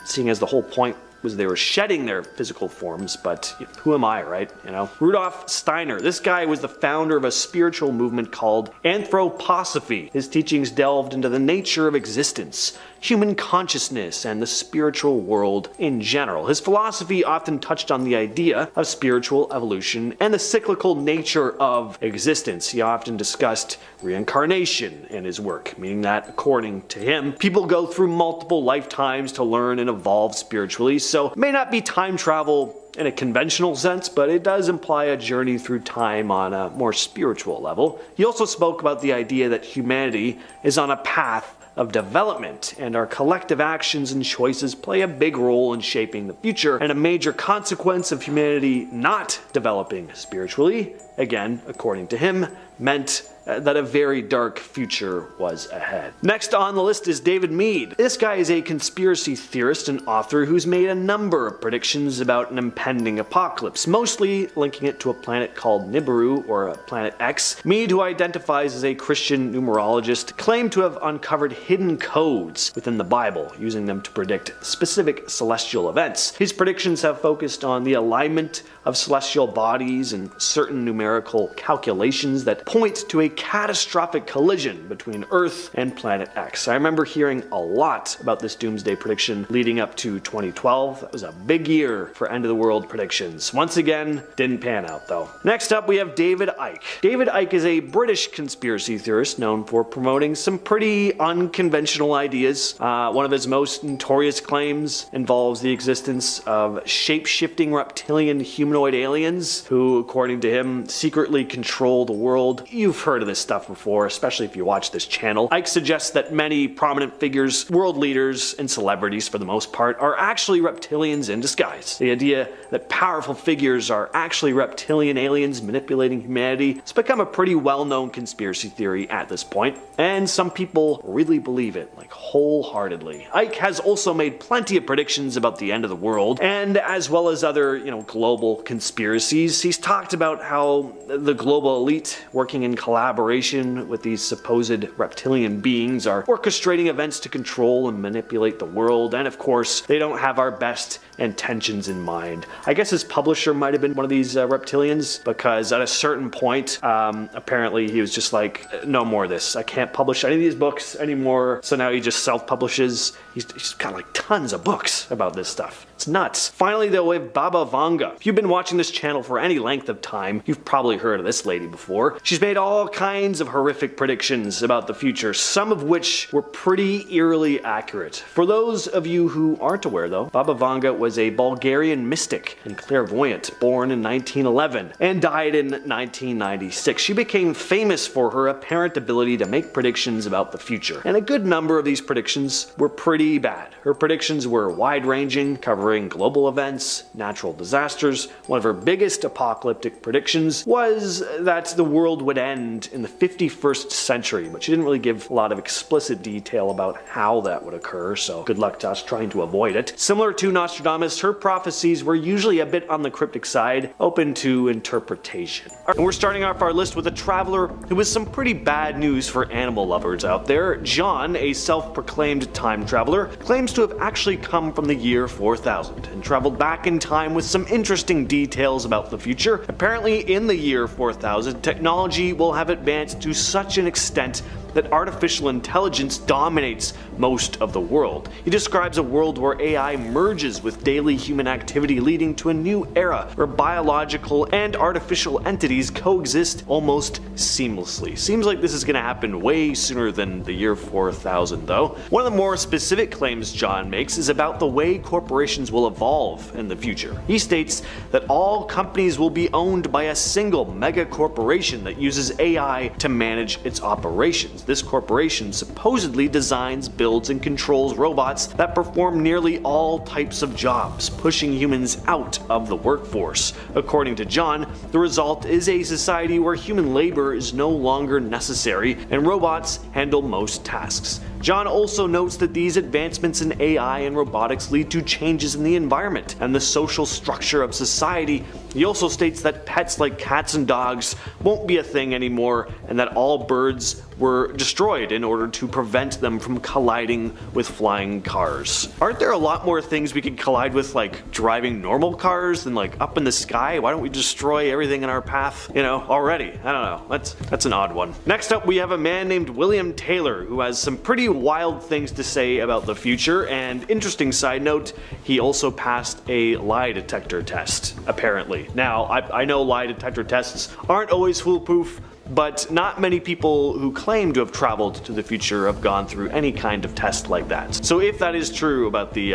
seeing as the whole point was they were shedding their physical forms, but who am I, right? You know? Rudolf Steiner, this guy was the founder of a spiritual movement called anthroposophy. His teachings delved into the nature of existence, human consciousness, and the spiritual world in general. His philosophy often touched on the idea of spiritual evolution and the cyclical nature of existence. He often discussed reincarnation in his work, meaning that, according to him, people go through multiple lifetimes to learn and evolve spiritually. So it may not be time travel in a conventional sense, but it does imply a journey through time on a more spiritual level. He also spoke about the idea that humanity is on a path of development, and our collective actions and choices play a big role in shaping the future, and a major consequence of humanity not developing spiritually, again, according to him, meant that a very dark future was ahead. Next on the list is David Mead. This guy is a conspiracy theorist and author who's made a number of predictions about an impending apocalypse, mostly linking it to a planet called Nibiru, or Planet X. Mead, who identifies as a Christian numerologist, claimed to have uncovered hidden codes within the Bible, using them to predict specific celestial events. His predictions have focused on the alignment of celestial bodies and certain numerical calculations that point to a catastrophic collision between Earth and Planet X. I remember hearing a lot about this doomsday prediction leading up to 2012. That was a big year for end of the world predictions. Once again, didn't pan out though. Next up, we have David Icke. David Icke is a British conspiracy theorist known for promoting some pretty unconventional ideas. One of his most notorious claims involves the existence of shape-shifting reptilian humanoid aliens who, according to him, secretly control the world. You've heard of this stuff before, especially if you watch this channel. Icke suggests that many prominent figures, world leaders, and celebrities for the most part, are actually reptilians in disguise. The idea that powerful figures are actually reptilian aliens manipulating humanity has become a pretty well-known conspiracy theory at this point, and some people really believe it, like wholeheartedly. Icke has also made plenty of predictions about the end of the world, and as well as other, global conspiracies. He's talked about how the global elite, working in collaboration with these supposed reptilian beings, are orchestrating events to control and manipulate the world, and of course, they don't have our best intentions in mind. I guess his publisher might have been one of these reptilians, because at a certain point, apparently he was just like, no more of this. I can't publish any of these books anymore, so now he just self-publishes. He's got like tons of books about this stuff. It's nuts. Finally, though, we have Baba Vanga. If you've been watching this channel for any length of time, you've probably heard of this lady before. She's made all kinds of horrific predictions about the future, some of which were pretty eerily accurate. For those of you who aren't aware, though, Baba Vanga was a Bulgarian mystic and clairvoyant born in 1911 and died in 1996. She became famous for her apparent ability to make predictions about the future, and a good number of these predictions were pretty bad. Her predictions were wide-ranging, covering global events, natural disasters. One of her biggest apocalyptic predictions was that the world would end in the 51st century, but she didn't really give a lot of explicit detail about how that would occur, so good luck to us trying to avoid it. Similar to Nostradamus, her prophecies were usually a bit on the cryptic side, open to interpretation. And we're starting off our list with a traveler who has some pretty bad news for animal lovers out there. John, a self-proclaimed time traveler, claims to have actually come from the year 4000 and traveled back in time with some interesting details about the future. Apparently, in the year 4000, technology will have advanced to such an extent that artificial intelligence dominates most of the world. He describes a world where AI merges with daily human activity, leading to a new era where biological and artificial entities coexist almost seamlessly. Seems like this is going to happen way sooner than the year 4000 though. One of the more specific claims John makes is about the way corporations will evolve in the future. He states that all companies will be owned by a single mega corporation that uses AI to manage its operations. This corporation supposedly designs, builds, and controls robots that perform nearly all types of jobs, pushing humans out of the workforce. According to John, the result is a society where human labor is no longer necessary and robots handle most tasks. John also notes that these advancements in AI and robotics lead to changes in the environment and the social structure of society. He also states that pets like cats and dogs won't be a thing anymore, and that all birds were destroyed in order to prevent them from colliding with flying cars. Aren't there a lot more things we could collide with, like driving normal cars, than like up in the sky? Why don't we destroy everything in our path, already? I don't know. That's an odd one. Next up, we have a man named William Taylor, who has some pretty wild things to say about the future, and interesting side note, he also passed a lie detector test, apparently. Now, I know lie detector tests aren't always foolproof, but not many people who claim to have traveled to the future have gone through any kind of test like that. So if that is true about the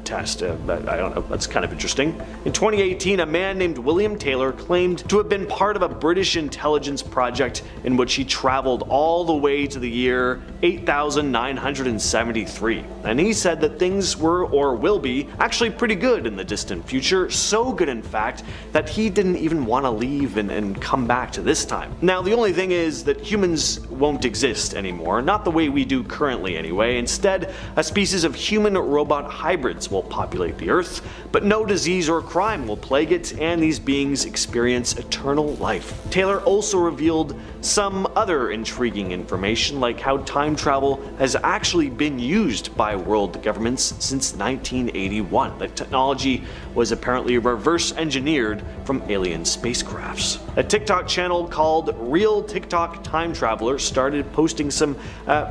test, I don't know, that's kind of interesting. In 2018, a man named William Taylor claimed to have been part of a British intelligence project in which he traveled all the way to the year 8973. And he said that things were, or will be, actually pretty good in the distant future, so good in fact that he didn't even want to leave and come back to this time. Now, the only thing is that humans won't exist anymore, not the way we do currently anyway. Instead, a species of human-robot hybrids will populate the Earth, but no disease or crime will plague it, and these beings experience eternal life. Taylor also revealed some other intriguing information, like how time travel has actually been used by world governments since 1981. The technology was apparently reverse engineered from alien spacecrafts. A TikTok channel called Real TikTok Time Traveler started posting some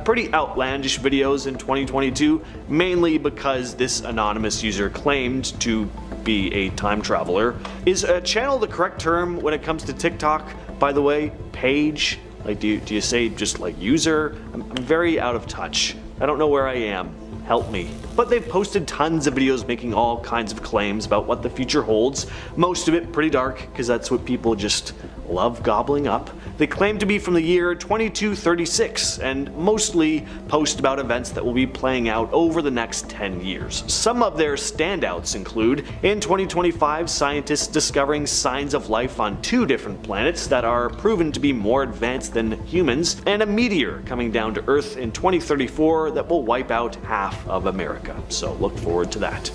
pretty outlandish videos in 2022, mainly because this anonymous user claimed to be a time traveler. Is a channel the correct term when it comes to TikTok, by the way? Page? Like, do you say just like user? I'm very out of touch. I don't know where I am. Help me. But they've posted tons of videos making all kinds of claims about what the future holds, most of it pretty dark, because that's what people just love gobbling up. They claim to be from the year 2236, and mostly post about events that will be playing out over the next 10 years. Some of their standouts include, in 2025, scientists discovering signs of life on 2 different planets that are proven to be more advanced than humans, and a meteor coming down to Earth in 2034 that will wipe out half of America. So look forward to that.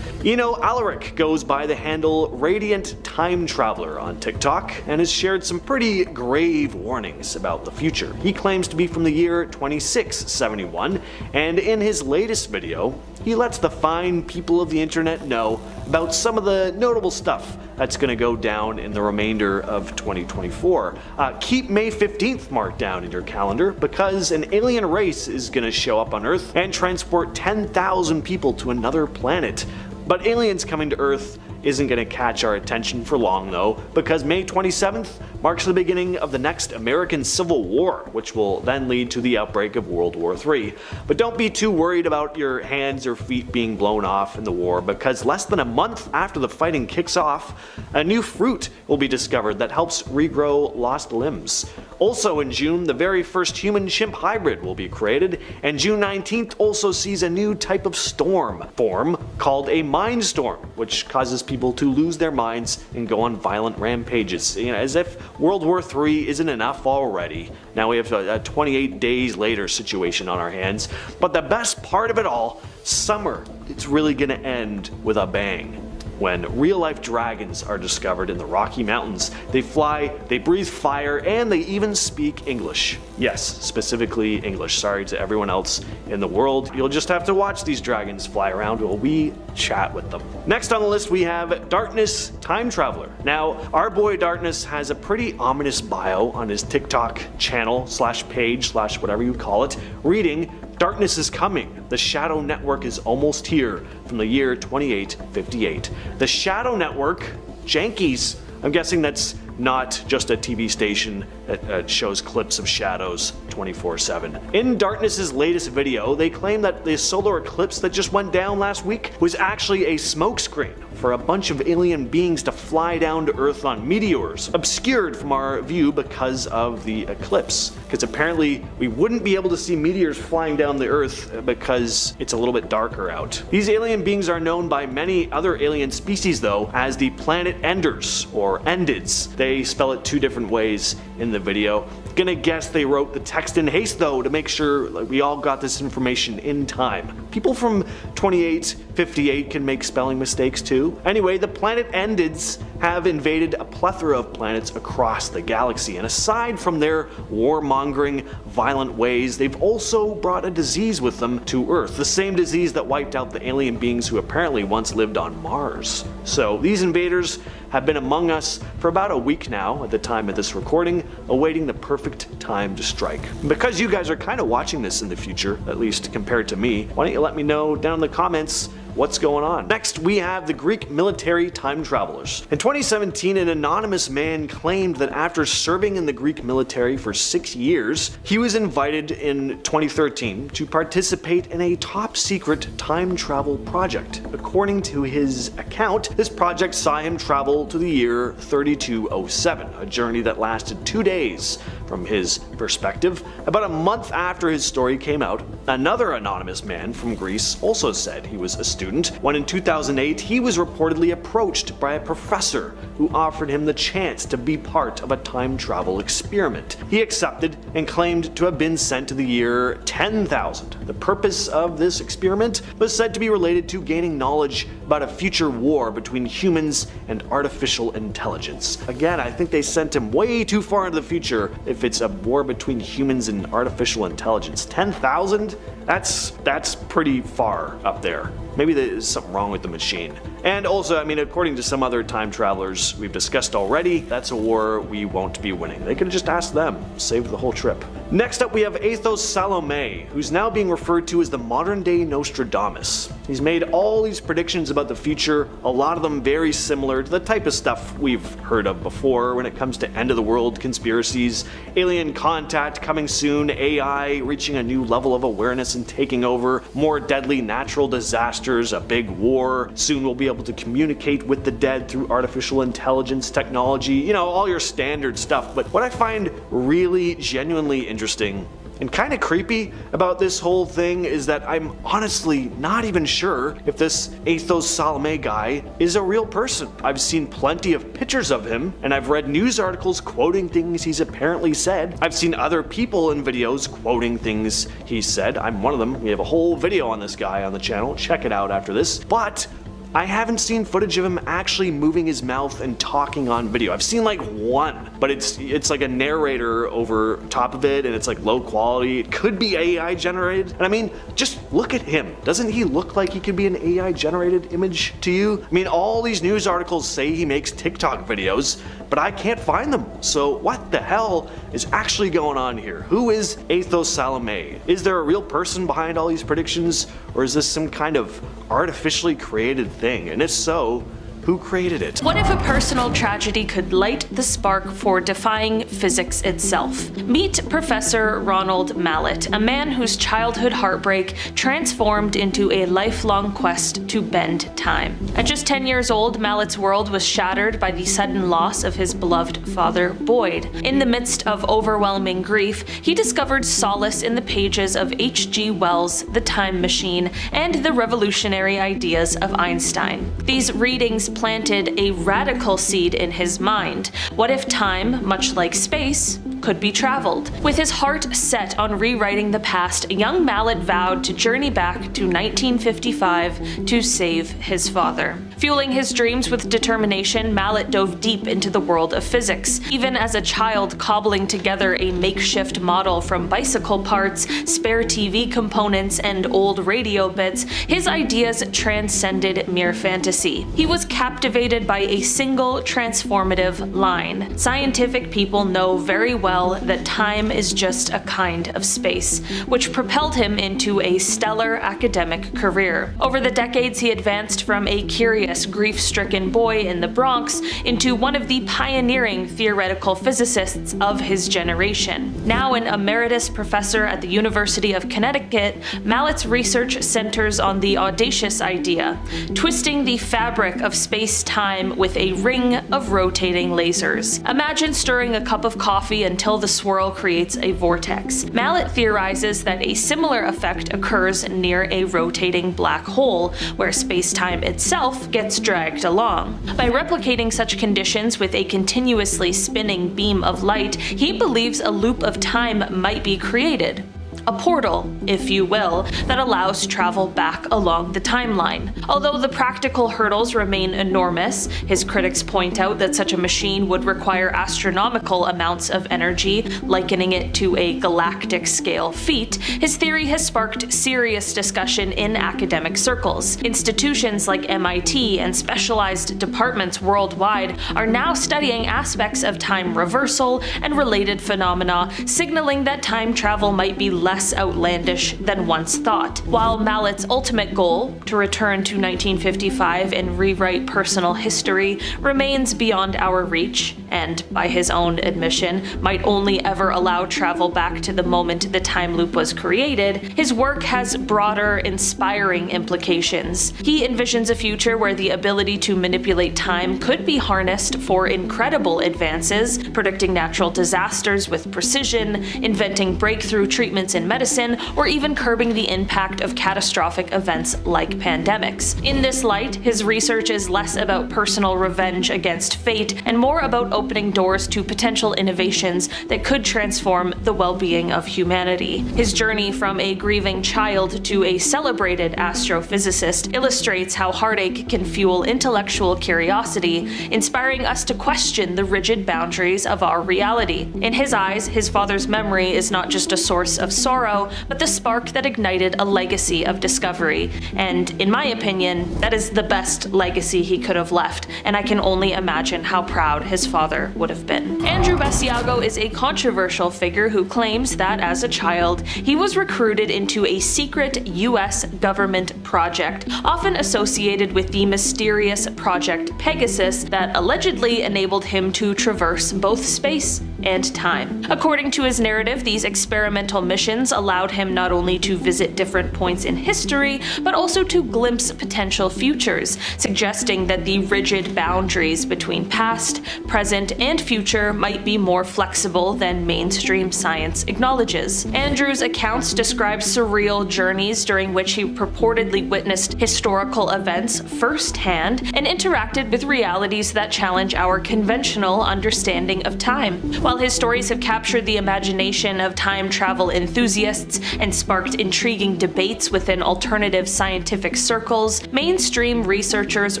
Alaric goes by the handle Radiant Time Traveler on TikTok and has shared some pretty grave warnings about the future. He claims to be from the year 2671, and in his latest video, he lets the fine people of the internet know about some of the notable stuff that's going to go down in the remainder of 2024. Keep May 15th marked down in your calendar, because an alien race is going to show up on Earth and transport 10,000 people to another planet. But aliens coming to Earth isn't going to catch our attention for long though, because May 27th marks the beginning of the next American Civil War, which will then lead to the outbreak of World War III. But don't be too worried about your hands or feet being blown off in the war, because less than a month after the fighting kicks off, a new fruit will be discovered that helps regrow lost limbs. Also in June, the very first human-chimp hybrid will be created, and June 19th also sees a new type of storm form called a mind storm, which causes people to lose their minds and go on violent rampages. As if World War III isn't enough already. Now we have a 28 days later situation on our hands. But the best part of it all, summer, it's really gonna end with a bang. When real-life dragons are discovered in the Rocky Mountains. They fly, they breathe fire, and they even speak English. Yes, specifically English. Sorry to everyone else in the world. You'll just have to watch these dragons fly around while we chat with them. Next on the list we have Darkness Time Traveler. Now, our boy Darkness has a pretty ominous bio on his TikTok channel / page / whatever you call it, reading "Darkness is coming. The Shadow Network is almost here," from the year 2858. The Shadow Network? Jankies. I'm guessing that's not just a TV station that shows clips of shadows 24/7. In Darkness's latest video, they claim that the solar eclipse that just went down last week was actually a smokescreen for a bunch of alien beings to fly down to Earth on meteors, obscured from our view because of the eclipse. Because apparently we wouldn't be able to see meteors flying down the Earth because it's a little bit darker out. These alien beings are known by many other alien species though as the Planet Enders, or Endids. They spell it two different ways in the video. Gonna guess they wrote the text in haste though to make sure we all got this information in time. People from 2858 can make spelling mistakes too. Anyway, the Planet Endids have invaded a plethora of planets across the galaxy, and aside from their warmongering, violent ways, they've also brought a disease with them to Earth, the same disease that wiped out the alien beings who apparently once lived on Mars. So these invaders have been among us for about a week now at the time of this recording, awaiting the perfect time to strike. And because you guys are kind of watching this in the future, at least compared to me, why don't you let me know down in the comments what's going on. Next, we have the Greek military time travelers. In 2017, an anonymous man claimed that after serving in the Greek military for 6 years, he was invited in 2013 to participate in a top secret time travel project. According to his account, this project saw him travel to the year 3207, a journey that lasted 2 days. From his perspective, about a month after his story came out, another anonymous man from Greece also said he was a student when in 2008 he was reportedly approached by a professor who offered him the chance to be part of a time travel experiment. He accepted and claimed to have been sent to the year 10,000. The purpose of this experiment was said to be related to gaining knowledge about a future war between humans and artificial intelligence. Again, I think they sent him way too far into the future if it's a war between humans and artificial intelligence. 10,000? That's pretty far up there. Maybe there's something wrong with the machine. And also, I mean, according to some other time travelers we've discussed already, that's a war we won't be winning. They could have just asked them, saved the whole trip. Next up we have Athos Salome, who's now being referred to as the modern day Nostradamus. He's made all these predictions about the future, a lot of them very similar to the type of stuff we've heard of before when it comes to end of the world conspiracies, alien contact coming soon, AI reaching a new level of awareness and taking over, more deadly natural disasters, a big war, soon we'll be able to communicate with the dead through artificial intelligence technology, you know, all your standard stuff. But what I find really genuinely interesting and kind of creepy about this whole thing is that I'm honestly not even sure if this Athos Salome guy is a real person. I've seen plenty of pictures of him, and I've read news articles quoting things he's apparently said. I've seen other people in videos quoting things he said. I'm one of them. We have a whole video on this guy on the channel. Check it out after this. But I haven't seen footage of him actually moving his mouth and talking on video. I've seen like one, but it's like a narrator over top of it and it's like low quality. It could be AI generated. And I mean, just look at him. Doesn't he look like he could be an AI generated image to you? I mean, all these news articles say he makes TikTok videos, but I can't find them. So what the hell is actually going on here? Who is Athos Salome? Is there a real person behind all these predictions, or is this some kind of artificially created thing? And if so, Who created it? What if a personal tragedy could light the spark for defying physics itself? Meet Professor Ronald Mallet, a man whose childhood heartbreak transformed into a lifelong quest to bend time. At just 10 years old, Mallet's world was shattered by the sudden loss of his beloved father, Boyd. In the midst of overwhelming grief, he discovered solace in the pages of H.G. Wells' The Time Machine and the revolutionary ideas of Einstein. These readings planted a radical seed in his mind. What if time, much like space, could be traveled? With his heart set on rewriting the past, young Mallet vowed to journey back to 1955 to save his father. Fueling his dreams with determination, Mallet dove deep into the world of physics. Even as a child cobbling together a makeshift model from bicycle parts, spare TV components, and old radio bits, his ideas transcended mere fantasy. He was captivated by a single transformative line. Scientific people know very well that time is just a kind of space, which propelled him into a stellar academic career. Over the decades, he advanced from a curious, grief-stricken boy in the Bronx into one of the pioneering theoretical physicists of his generation. Now an emeritus professor at the University of Connecticut, Mallet's research centers on the audacious idea, twisting the fabric of space-time with a ring of rotating lasers. Imagine stirring a cup of coffee until the swirl creates a vortex. Mallet theorizes that a similar effect occurs near a rotating black hole, where space-time itself gets dragged along. By replicating such conditions with a continuously spinning beam of light, he believes a loop of time might be created. A portal, if you will, that allows travel back along the timeline. Although the practical hurdles remain enormous, his critics point out that such a machine would require astronomical amounts of energy, likening it to a galactic-scale feat. His theory has sparked serious discussion in academic circles. Institutions like MIT and specialized departments worldwide are now studying aspects of time reversal and related phenomena, signaling that time travel might be less outlandish than once thought. While Mallet's ultimate goal, to return to 1955 and rewrite personal history, remains beyond our reach, and, by his own admission, might only ever allow travel back to the moment the time loop was created, his work has broader, inspiring implications. He envisions a future where the ability to manipulate time could be harnessed for incredible advances, predicting natural disasters with precision, inventing breakthrough treatments in medicine, or even curbing the impact of catastrophic events like pandemics. In this light, his research is less about personal revenge against fate and more about opening doors to potential innovations that could transform the well-being of humanity. His journey from a grieving child to a celebrated astrophysicist illustrates how heartache can fuel intellectual curiosity, inspiring us to question the rigid boundaries of our reality. In his eyes, his father's memory is not just a source of sorrow, but the spark that ignited a legacy of discovery. And in my opinion, that is the best legacy he could have left, and I can only imagine how proud his father would have been. Andrew Basiago is a controversial figure who claims that as a child, he was recruited into a secret US government project, often associated with the mysterious Project Pegasus that allegedly enabled him to traverse both space and time. According to his narrative, these experimental missions allowed him not only to visit different points in history, but also to glimpse potential futures, suggesting that the rigid boundaries between past, present, and future might be more flexible than mainstream science acknowledges. Andrew's accounts describe surreal journeys during which he purportedly witnessed historical events firsthand and interacted with realities that challenge our conventional understanding of time. While his stories have captured the imagination of time travel enthusiasts and sparked intriguing debates within alternative scientific circles, mainstream researchers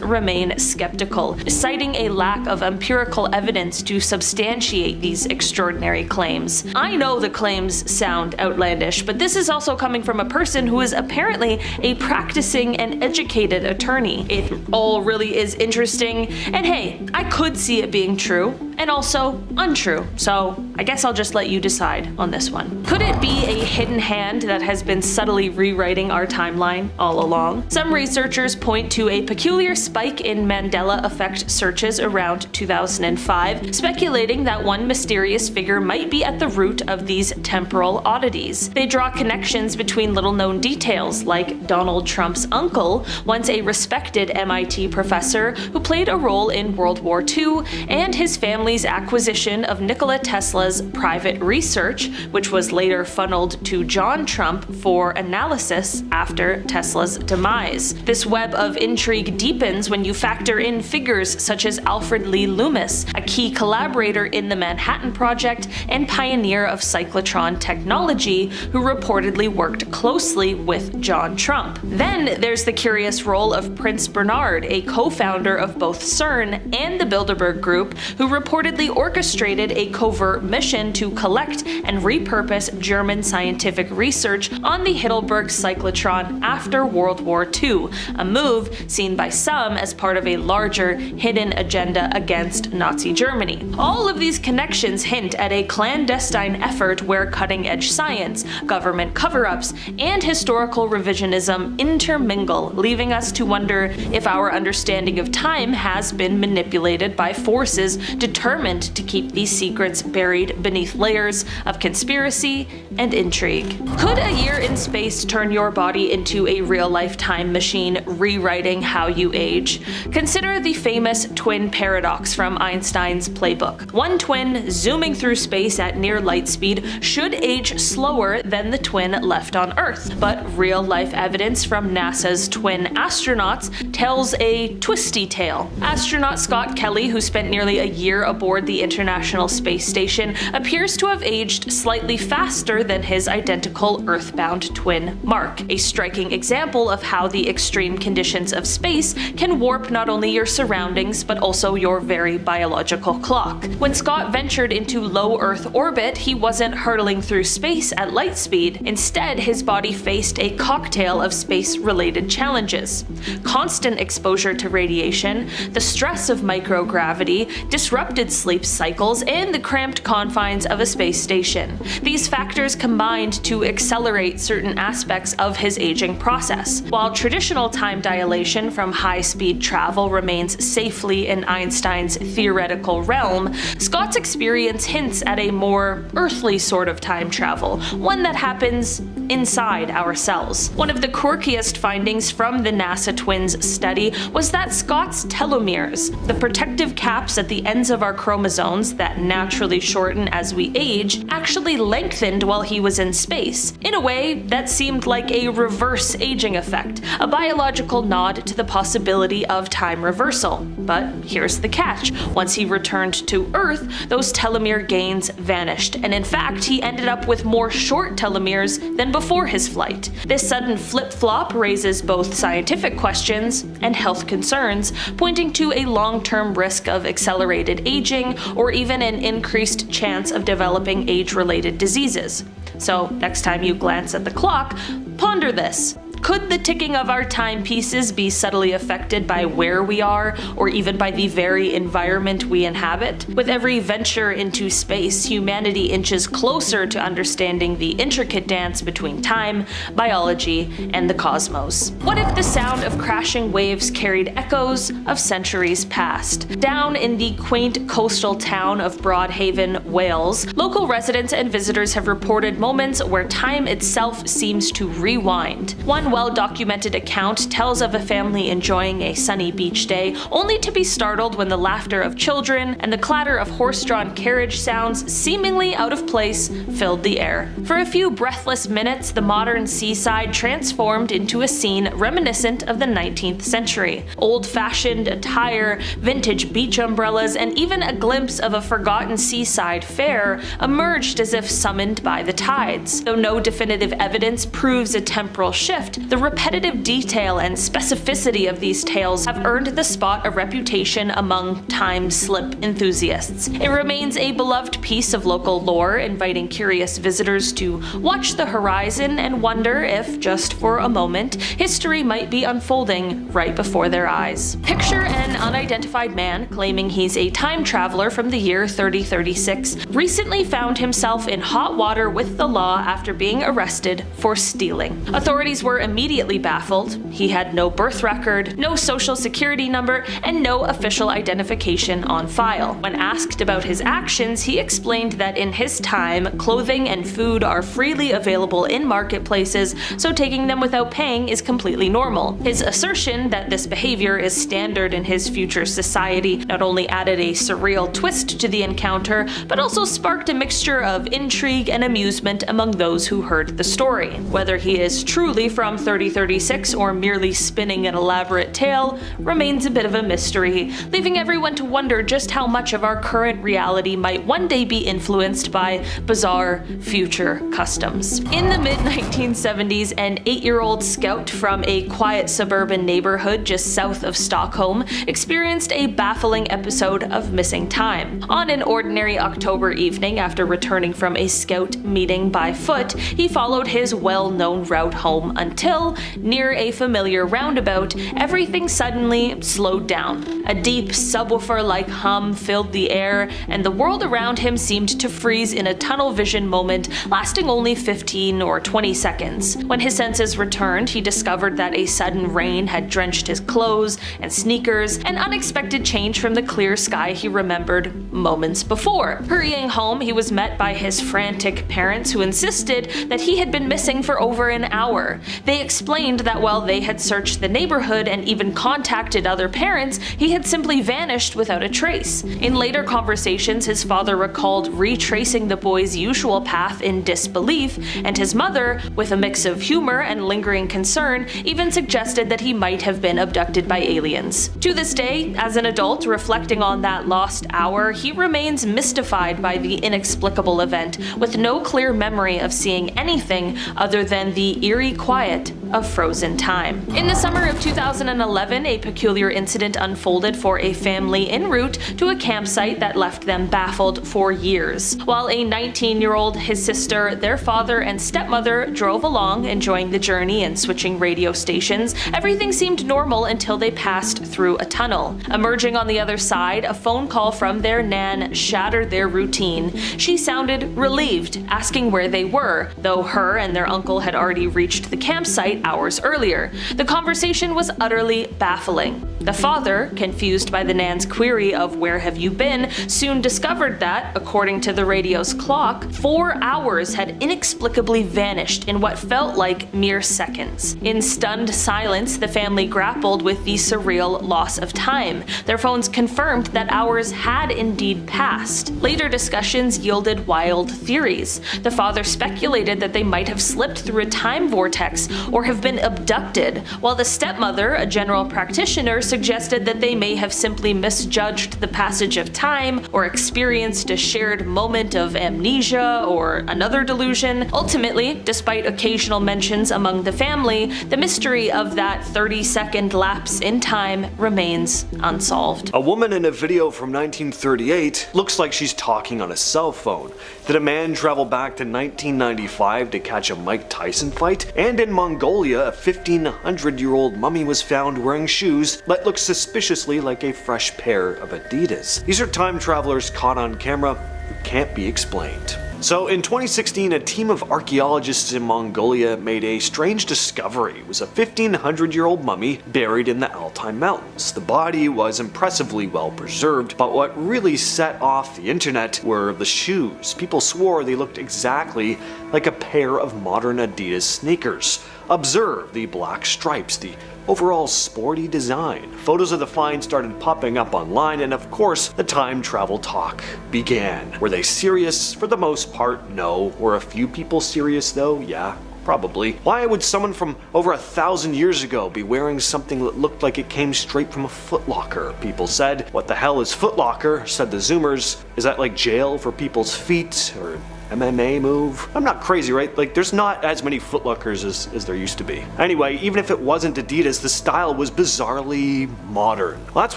remain skeptical, citing a lack of empirical evidence to substantiate these extraordinary claims. I know the claims sound outlandish, but this is also coming from a person who is apparently a practicing and educated attorney. It all really is interesting, and hey, I could see it being true, and also untrue. So I guess I'll just let you decide on this one. Could it be a hidden hand that has been subtly rewriting our timeline all along? Some researchers point to a peculiar spike in Mandela effect searches around 2005, speculating that one mysterious figure might be at the root of these temporal oddities. They draw connections between little-known details, like Donald Trump's uncle, once a respected MIT professor who played a role in World War II, and his family's acquisition of Nikola Tesla's private research, which was later funneled to John Trump for analysis after Tesla's demise. This web of intrigue deepens when you factor in figures such as Alfred Lee Loomis, a key collaborator in the Manhattan Project and pioneer of cyclotron technology, who reportedly worked closely with John Trump. Then there's the curious role of Prince Bernard, a co-founder of both CERN and the Bilderberg Group, who reportedly orchestrated a covert mission to collect and repurpose German scientific research on the Heidelberg cyclotron after World War II, a move seen by some as part of a larger hidden agenda against Nazi Germany. All of these connections hint at a clandestine effort where cutting-edge science, government cover-ups, and historical revisionism intermingle, leaving us to wonder if our understanding of time has been manipulated by forces determined to keep these secrets buried beneath layers of conspiracy and intrigue. Could a year in space turn your body into a real-life time machine, rewriting how you age? Consider the famous twin paradox from Einstein's playbook. One twin zooming through space at near light speed should age slower than the twin left on Earth, but real-life evidence from NASA's twin astronauts tells a twisty tale. Astronaut Scott Kelly, who spent nearly a year aboard the International Space Station, appears to have aged slightly faster than his identical Earthbound twin Mark, a striking example of how the extreme conditions of space can warp not only your surroundings but also your very biological clock. When Scott ventured into low Earth orbit, he wasn't hurtling through space at light speed. Instead, his body faced a cocktail of space-related challenges. Constant exposure to radiation, the stress of microgravity, disrupted sleep cycles, and the cramped confines of a space station. These factors combined to accelerate certain aspects of his aging process. While traditional time dilation from high-speed travel remains safely in Einstein's theoretical realm, Scott's experience hints at a more earthly sort of time travel, one that happens inside our cells. One of the quirkiest findings from the NASA twins study was that Scott's telomeres, the protective caps at the ends of our chromosomes that naturally shorten as we age, actually lengthened while he was in space, in a way that seemed like a reverse aging effect, a biological nod to the possibility of time reversal. But here's the catch: once he returned to Earth, those telomere gains vanished, and in fact he ended up with more short telomeres than before his flight. This sudden flip-flop raises both scientific questions and health concerns, pointing to a long-term risk of accelerated aging or even an increased chance of developing age-related diseases. So next time you glance at the clock, ponder this. Could the ticking of our timepieces be subtly affected by where we are, or even by the very environment we inhabit? With every venture into space, humanity inches closer to understanding the intricate dance between time, biology, and the cosmos. What if the sound of crashing waves carried echoes of centuries past? Down in the quaint coastal town of Broadhaven, Wales, local residents and visitors have reported moments where time itself seems to rewind. One well-documented account tells of a family enjoying a sunny beach day, only to be startled when the laughter of children and the clatter of horse-drawn carriage sounds seemingly out of place filled the air. For a few breathless minutes, the modern seaside transformed into a scene reminiscent of the 19th century. Old-fashioned attire, vintage beach umbrellas, and even a glimpse of a forgotten seaside fair emerged as if summoned by the tides. Though no definitive evidence proves a temporal shift, The repetitive detail and specificity of these tales have earned the spot a reputation among time slip enthusiasts. It remains a beloved piece of local lore, inviting curious visitors to watch the horizon and wonder if, just for a moment, history might be unfolding right before their eyes. Picture an unidentified man claiming he's a time traveler from the year 3036 recently found himself in hot water with the law after being arrested for stealing. Authorities were immediately baffled. He had no birth record, no social security number, and no official identification on file. When asked about his actions, he explained that in his time, clothing and food are freely available in marketplaces, so taking them without paying is completely normal. His assertion that this behavior is standard in his future society not only added a surreal twist to the encounter, but also sparked a mixture of intrigue and amusement among those who heard the story. Whether he is truly from 3036 or merely spinning an elaborate tale remains a bit of a mystery, leaving everyone to wonder just how much of our current reality might one day be influenced by bizarre future customs. In the mid-1970s, an 8-year-old scout from a quiet suburban neighborhood just south of Stockholm experienced a baffling episode of missing time. On an ordinary October evening, after returning from a scout meeting by foot, he followed his well-known route home until, near a familiar roundabout, everything suddenly slowed down. A deep subwoofer-like hum filled the air, and the world around him seemed to freeze in a tunnel vision moment lasting only 15 or 20 seconds. When his senses returned, he discovered that a sudden rain had drenched his clothes and sneakers, an unexpected change from the clear sky he remembered moments before. Hurrying home, he was met by his frantic parents, who insisted that he had been missing for over an hour. They explained that while they had searched the neighborhood and even contacted other parents, he had simply vanished without a trace. In later conversations, his father recalled retracing the boy's usual path in disbelief, and his mother, with a mix of humor and lingering concern, even suggested that he might have been abducted by aliens. To this day, as an adult reflecting on that lost hour, he remains mystified by the inexplicable event, with no clear memory of seeing anything other than the eerie quiet of frozen time. In the summer of 2011, a peculiar incident unfolded for a family en route to a campsite that left them baffled for years. While a 19-year-old, his sister, their father, and stepmother drove along, enjoying the journey and switching radio stations, everything seemed normal until they passed through a tunnel. Emerging on the other side, a phone call from their nan shattered their routine. She sounded relieved, asking where they were, though her and their uncle had already reached the campsite hours earlier. The conversation was utterly baffling. The father, confused by the nan's query of "where have you been," soon discovered that, according to the radio's clock, 4 hours had inexplicably vanished in what felt like mere seconds. In stunned silence, the family grappled with the surreal loss of time. Their phones confirmed that hours had indeed passed. Later discussions yielded wild theories. The father speculated that they might have slipped through a time vortex or have been abducted, while the stepmother, a general practitioner, suggested that they may have simply misjudged the passage of time or experienced a shared moment of amnesia or another delusion. Ultimately, despite occasional mentions among the family, the mystery of that 30-second lapse in time remains unsolved. A woman in a video from 1938 looks like she's talking on a cell phone. Did a man travel back to 1995 to catch a Mike Tyson fight? And in Mongolia, a 1500-year-old mummy was found wearing shoes that look suspiciously like a fresh pair of Adidas. These are time travelers caught on camera who can't be explained. So in 2016, a team of archaeologists in Mongolia made a strange discovery. It was a 1500-year-old mummy buried in the Altai Mountains. The body was impressively well preserved, but what really set off the internet were the shoes. People swore they looked exactly like a pair of modern Adidas sneakers. Observe the black stripes, the overall sporty design. Photos of the find started popping up online, and of course, the time travel talk began. Were they serious? For the most part, no. Were a few people serious though? Yeah. Probably. Why would someone from over 1,000 years ago be wearing something that looked like it came straight from a footlocker? People said. What the hell is footlocker? Said the Zoomers. Is that like jail for people's feet? Or MMA move? I'm not crazy, right? Like, there's not as many Foot Lockers as there used to be. Anyway, even if it wasn't Adidas, the style was bizarrely modern. Well, that's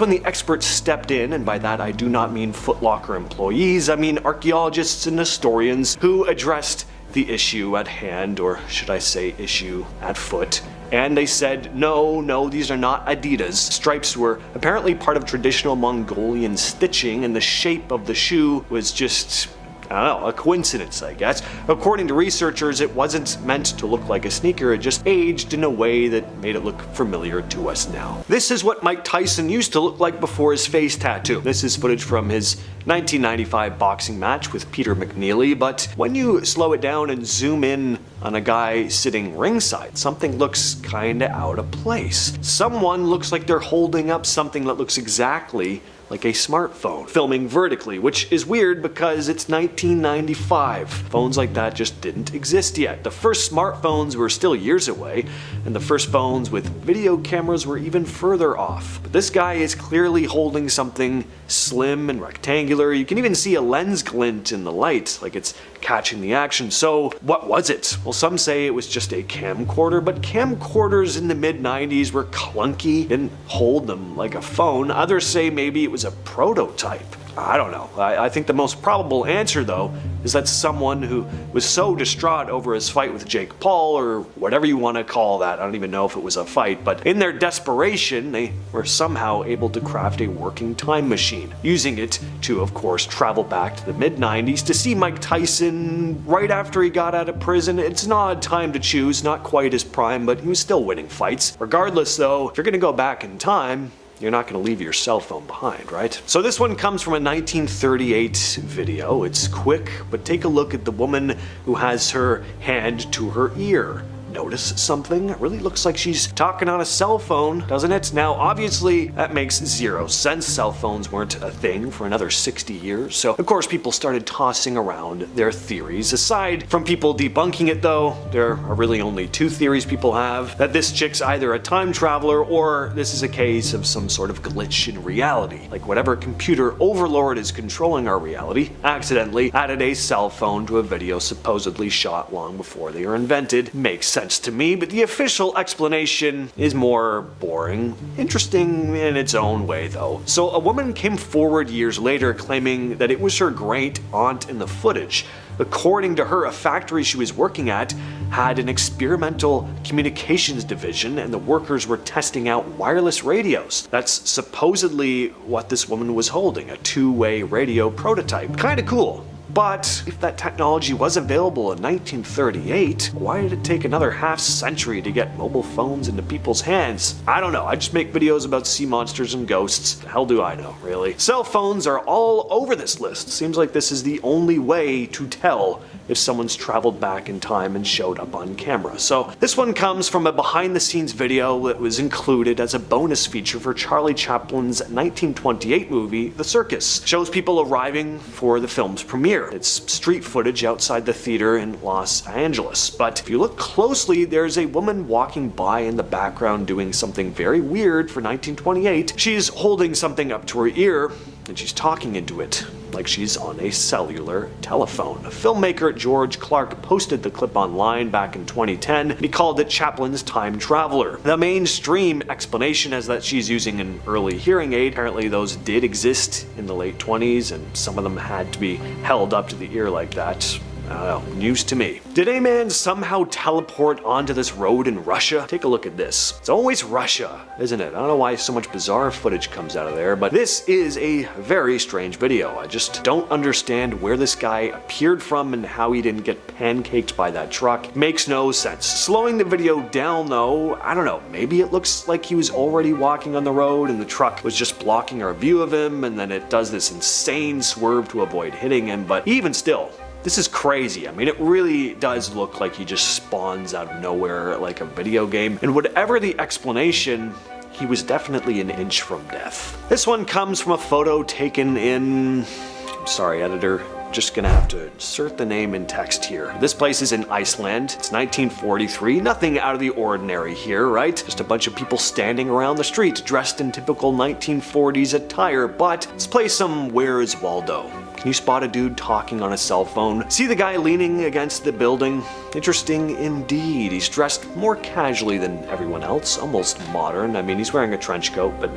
when the experts stepped in, and by that I do not mean Foot Locker employees, I mean archaeologists and historians who addressed the issue at hand, or should I say issue at foot. And they said, no, these are not Adidas. Stripes were apparently part of traditional Mongolian stitching, and the shape of the shoe was just, I don't know, a coincidence, I guess. According to researchers, it wasn't meant to look like a sneaker, it just aged in a way that made it look familiar to us now. This is what Mike Tyson used to look like before his face tattoo. This is footage from his 1995 boxing match with Peter McNeely, but when you slow it down and zoom in on a guy sitting ringside, something looks kinda out of place. Someone looks like they're holding up something that looks exactly like a smartphone, filming vertically, which is weird because it's 1995. Phones like that just didn't exist yet. The first smartphones were still years away, and the first phones with video cameras were even further off. But this guy is clearly holding something slim and rectangular. You can even see a lens glint in the light, like it's catching the action. So what was it? Well, some say it was just a camcorder, but camcorders in the mid-90s were clunky, didn't hold them like a phone. Others say maybe it was a prototype. I don't know. I think the most probable answer, though, is that someone who was so distraught over his fight with Jake Paul, or whatever you want to call that, I don't even know if it was a fight, but in their desperation, they were somehow able to craft a working time machine, using it to, of course, travel back to the mid-90s to see Mike Tyson right after he got out of prison. It's an odd time to choose, not quite his prime, but he was still winning fights. Regardless, though, if you're gonna go back in time, you're not going to leave your cell phone behind, right? So this one comes from a 1938 video. It's quick, but take a look at the woman who has her hand to her ear. Notice something? It really looks like she's talking on a cell phone, doesn't it? Now, obviously, that makes zero sense. Cell phones weren't a thing for another 60 years, so of course people started tossing around their theories. Aside from people debunking it, though, there are really only two theories people have: that this chick's either a time traveler, or this is a case of some sort of glitch in reality. Like whatever computer overlord is controlling our reality accidentally added a cell phone to a video supposedly shot long before they were invented. Makes sense to me, but the official explanation is more boring. Interesting in its own way, though. So a woman came forward years later claiming that it was her great aunt in the footage. According to her, a factory she was working at had an experimental communications division, and the workers were testing out wireless radios. That's supposedly what this woman was holding, a two-way radio prototype. Kinda cool. But if that technology was available in 1938, why did it take another half-century to get mobile phones into people's hands? I don't know, I just make videos about sea monsters and ghosts. The hell do I know, really? Cell phones are all over this list. Seems like this is the only way to tell if someone's traveled back in time and showed up on camera. So this one comes from a behind-the-scenes video that was included as a bonus feature for Charlie Chaplin's 1928 movie, The Circus. Shows people arriving for the film's premiere. It's street footage outside the theater in Los Angeles. But if you look closely, there's a woman walking by in the background doing something very weird for 1928. She's holding something up to her ear, and she's talking into it, like she's on a cellular telephone. Filmmaker George Clark posted the clip online back in 2010, and he called it Chaplin's Time Traveler. The mainstream explanation is that she's using an early hearing aid. Apparently those did exist in the late 20s, and some of them had to be held up to the ear like that. I don't know, news to me. Did a man somehow teleport onto this road in Russia? Take a look at this. It's always Russia, isn't it? I don't know why so much bizarre footage comes out of there, but this is a very strange video. I just don't understand where this guy appeared from and how he didn't get pancaked by that truck. Makes no sense. Slowing the video down though, I don't know, maybe it looks like he was already walking on the road and the truck was just blocking our view of him, and then it does this insane swerve to avoid hitting him, but even still, this is crazy. I mean, it really does look like he just spawns out of nowhere like a video game. And whatever the explanation, he was definitely an inch from death. This one comes from a photo taken in... I'm sorry, editor. Just gonna have to insert the name in text here. This place is in Iceland. It's 1943. Nothing out of the ordinary here, right? Just a bunch of people standing around the street dressed in typical 1940s attire, but let's play some Where's Waldo. Can you spot a dude talking on a cell phone? See the guy leaning against the building? Interesting indeed. He's dressed more casually than everyone else, almost modern. I mean, he's wearing a trench coat, but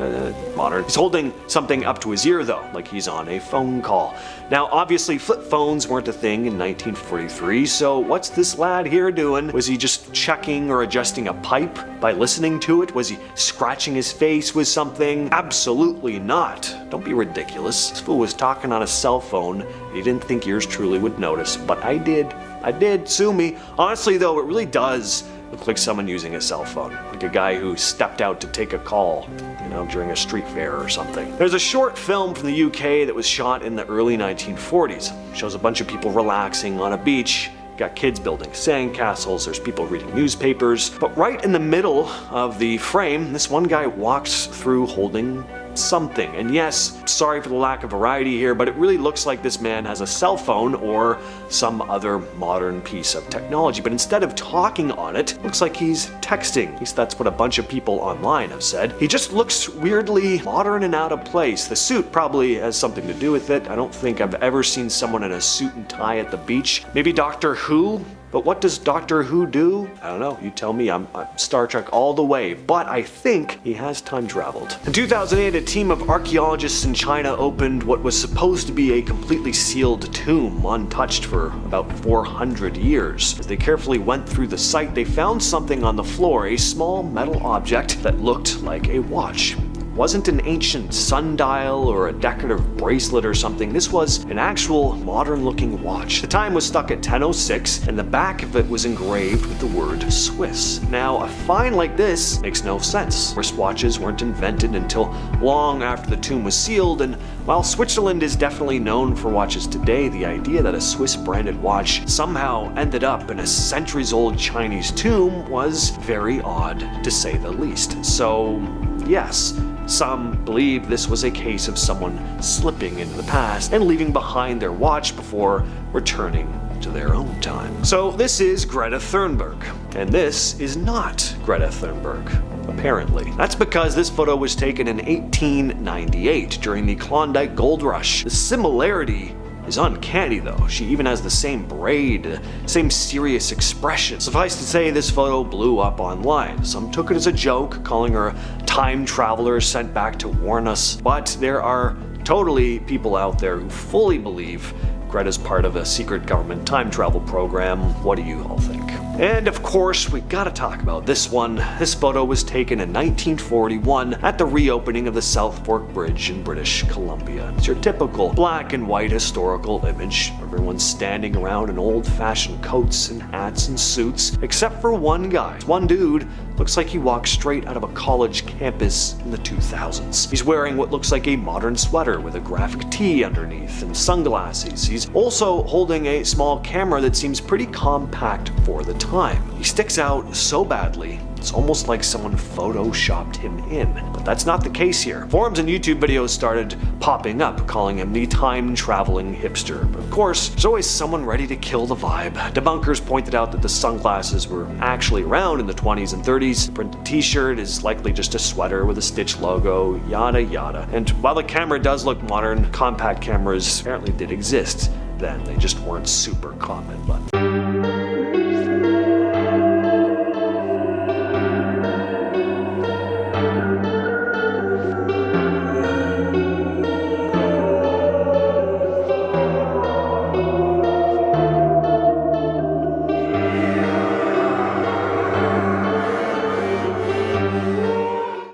modern. He's holding something up to his ear though, like he's on a phone call. Now, obviously flip phones weren't a thing in 1943, so what's this lad here doing? Was he just checking or adjusting a pipe by listening to it? Was he scratching his face with something? Absolutely not. Don't be ridiculous. This fool was talking on a cell phone. He didn't think yours truly would notice, but I did. I did. Sue me. Honestly though, it really does look like someone using a cell phone. Like a guy who stepped out to take a call, during a street fair or something. There's a short film from the UK that was shot in the early 1940s. It shows a bunch of people relaxing on a beach. Got kids building sandcastles, there's people reading newspapers. But right in the middle of the frame, this one guy walks through holding something. And yes, sorry for the lack of variety here, but it really looks like this man has a cell phone or some other modern piece of technology. But instead of talking on it, looks like he's texting. At least that's what a bunch of people online have said. He just looks weirdly modern and out of place. The suit probably has something to do with it. I don't think I've ever seen someone in a suit and tie at the beach. Maybe Doctor Who? But what does Doctor Who do? I don't know, you tell me. I'm Star Trek all the way, but I think he has time traveled. In 2008, a team of archaeologists in China opened what was supposed to be a completely sealed tomb, untouched for about 400 years. As they carefully went through the site, they found something on the floor, a small metal object that looked like a watch. Wasn't an ancient sundial or a decorative bracelet or something. This was an actual modern looking watch. The time was stuck at 10:06 and the back of it was engraved with the word Swiss. Now, a find like this makes no sense. Wristwatches weren't invented until long after the tomb was sealed, and while Switzerland is definitely known for watches today, the idea that a Swiss branded watch somehow ended up in a centuries-old Chinese tomb was very odd, to say the least. So, yes, some believe this was a case of someone slipping into the past and leaving behind their watch before returning to their own time. So this is Greta Thunberg, and this is not Greta Thunberg, apparently. That's because this photo was taken in 1898 during the Klondike Gold Rush. The similarity is uncanny though. She even has the same braid, same serious expression. Suffice to say, this photo blew up online. Some took it as a joke, calling her a time traveler sent back to warn us, but there are totally people out there who fully believe Greta's part of a secret government time travel program. What do you all think? And of course, we gotta talk about this one. This photo was taken in 1941 at the reopening of the South Fork Bridge in British Columbia. It's your typical black and white historical image. Everyone's standing around in old-fashioned coats and hats and suits, except for one guy. One dude looks like he walked straight out of a college campus in the 2000s. He's wearing what looks like a modern sweater with a graphic tee underneath and sunglasses. He's also holding a small camera that seems pretty compact for the time. He sticks out so badly, it's almost like someone photoshopped him in. But that's not the case here. Forums and YouTube videos started popping up, calling him the time-traveling hipster. But of course, there's always someone ready to kill the vibe. Debunkers pointed out that the sunglasses were actually around in the 20s and 30s. The printed t-shirt is likely just a sweater with a Stitch logo, yada yada. And while the camera does look modern, compact cameras apparently did exist then. They just weren't super common, but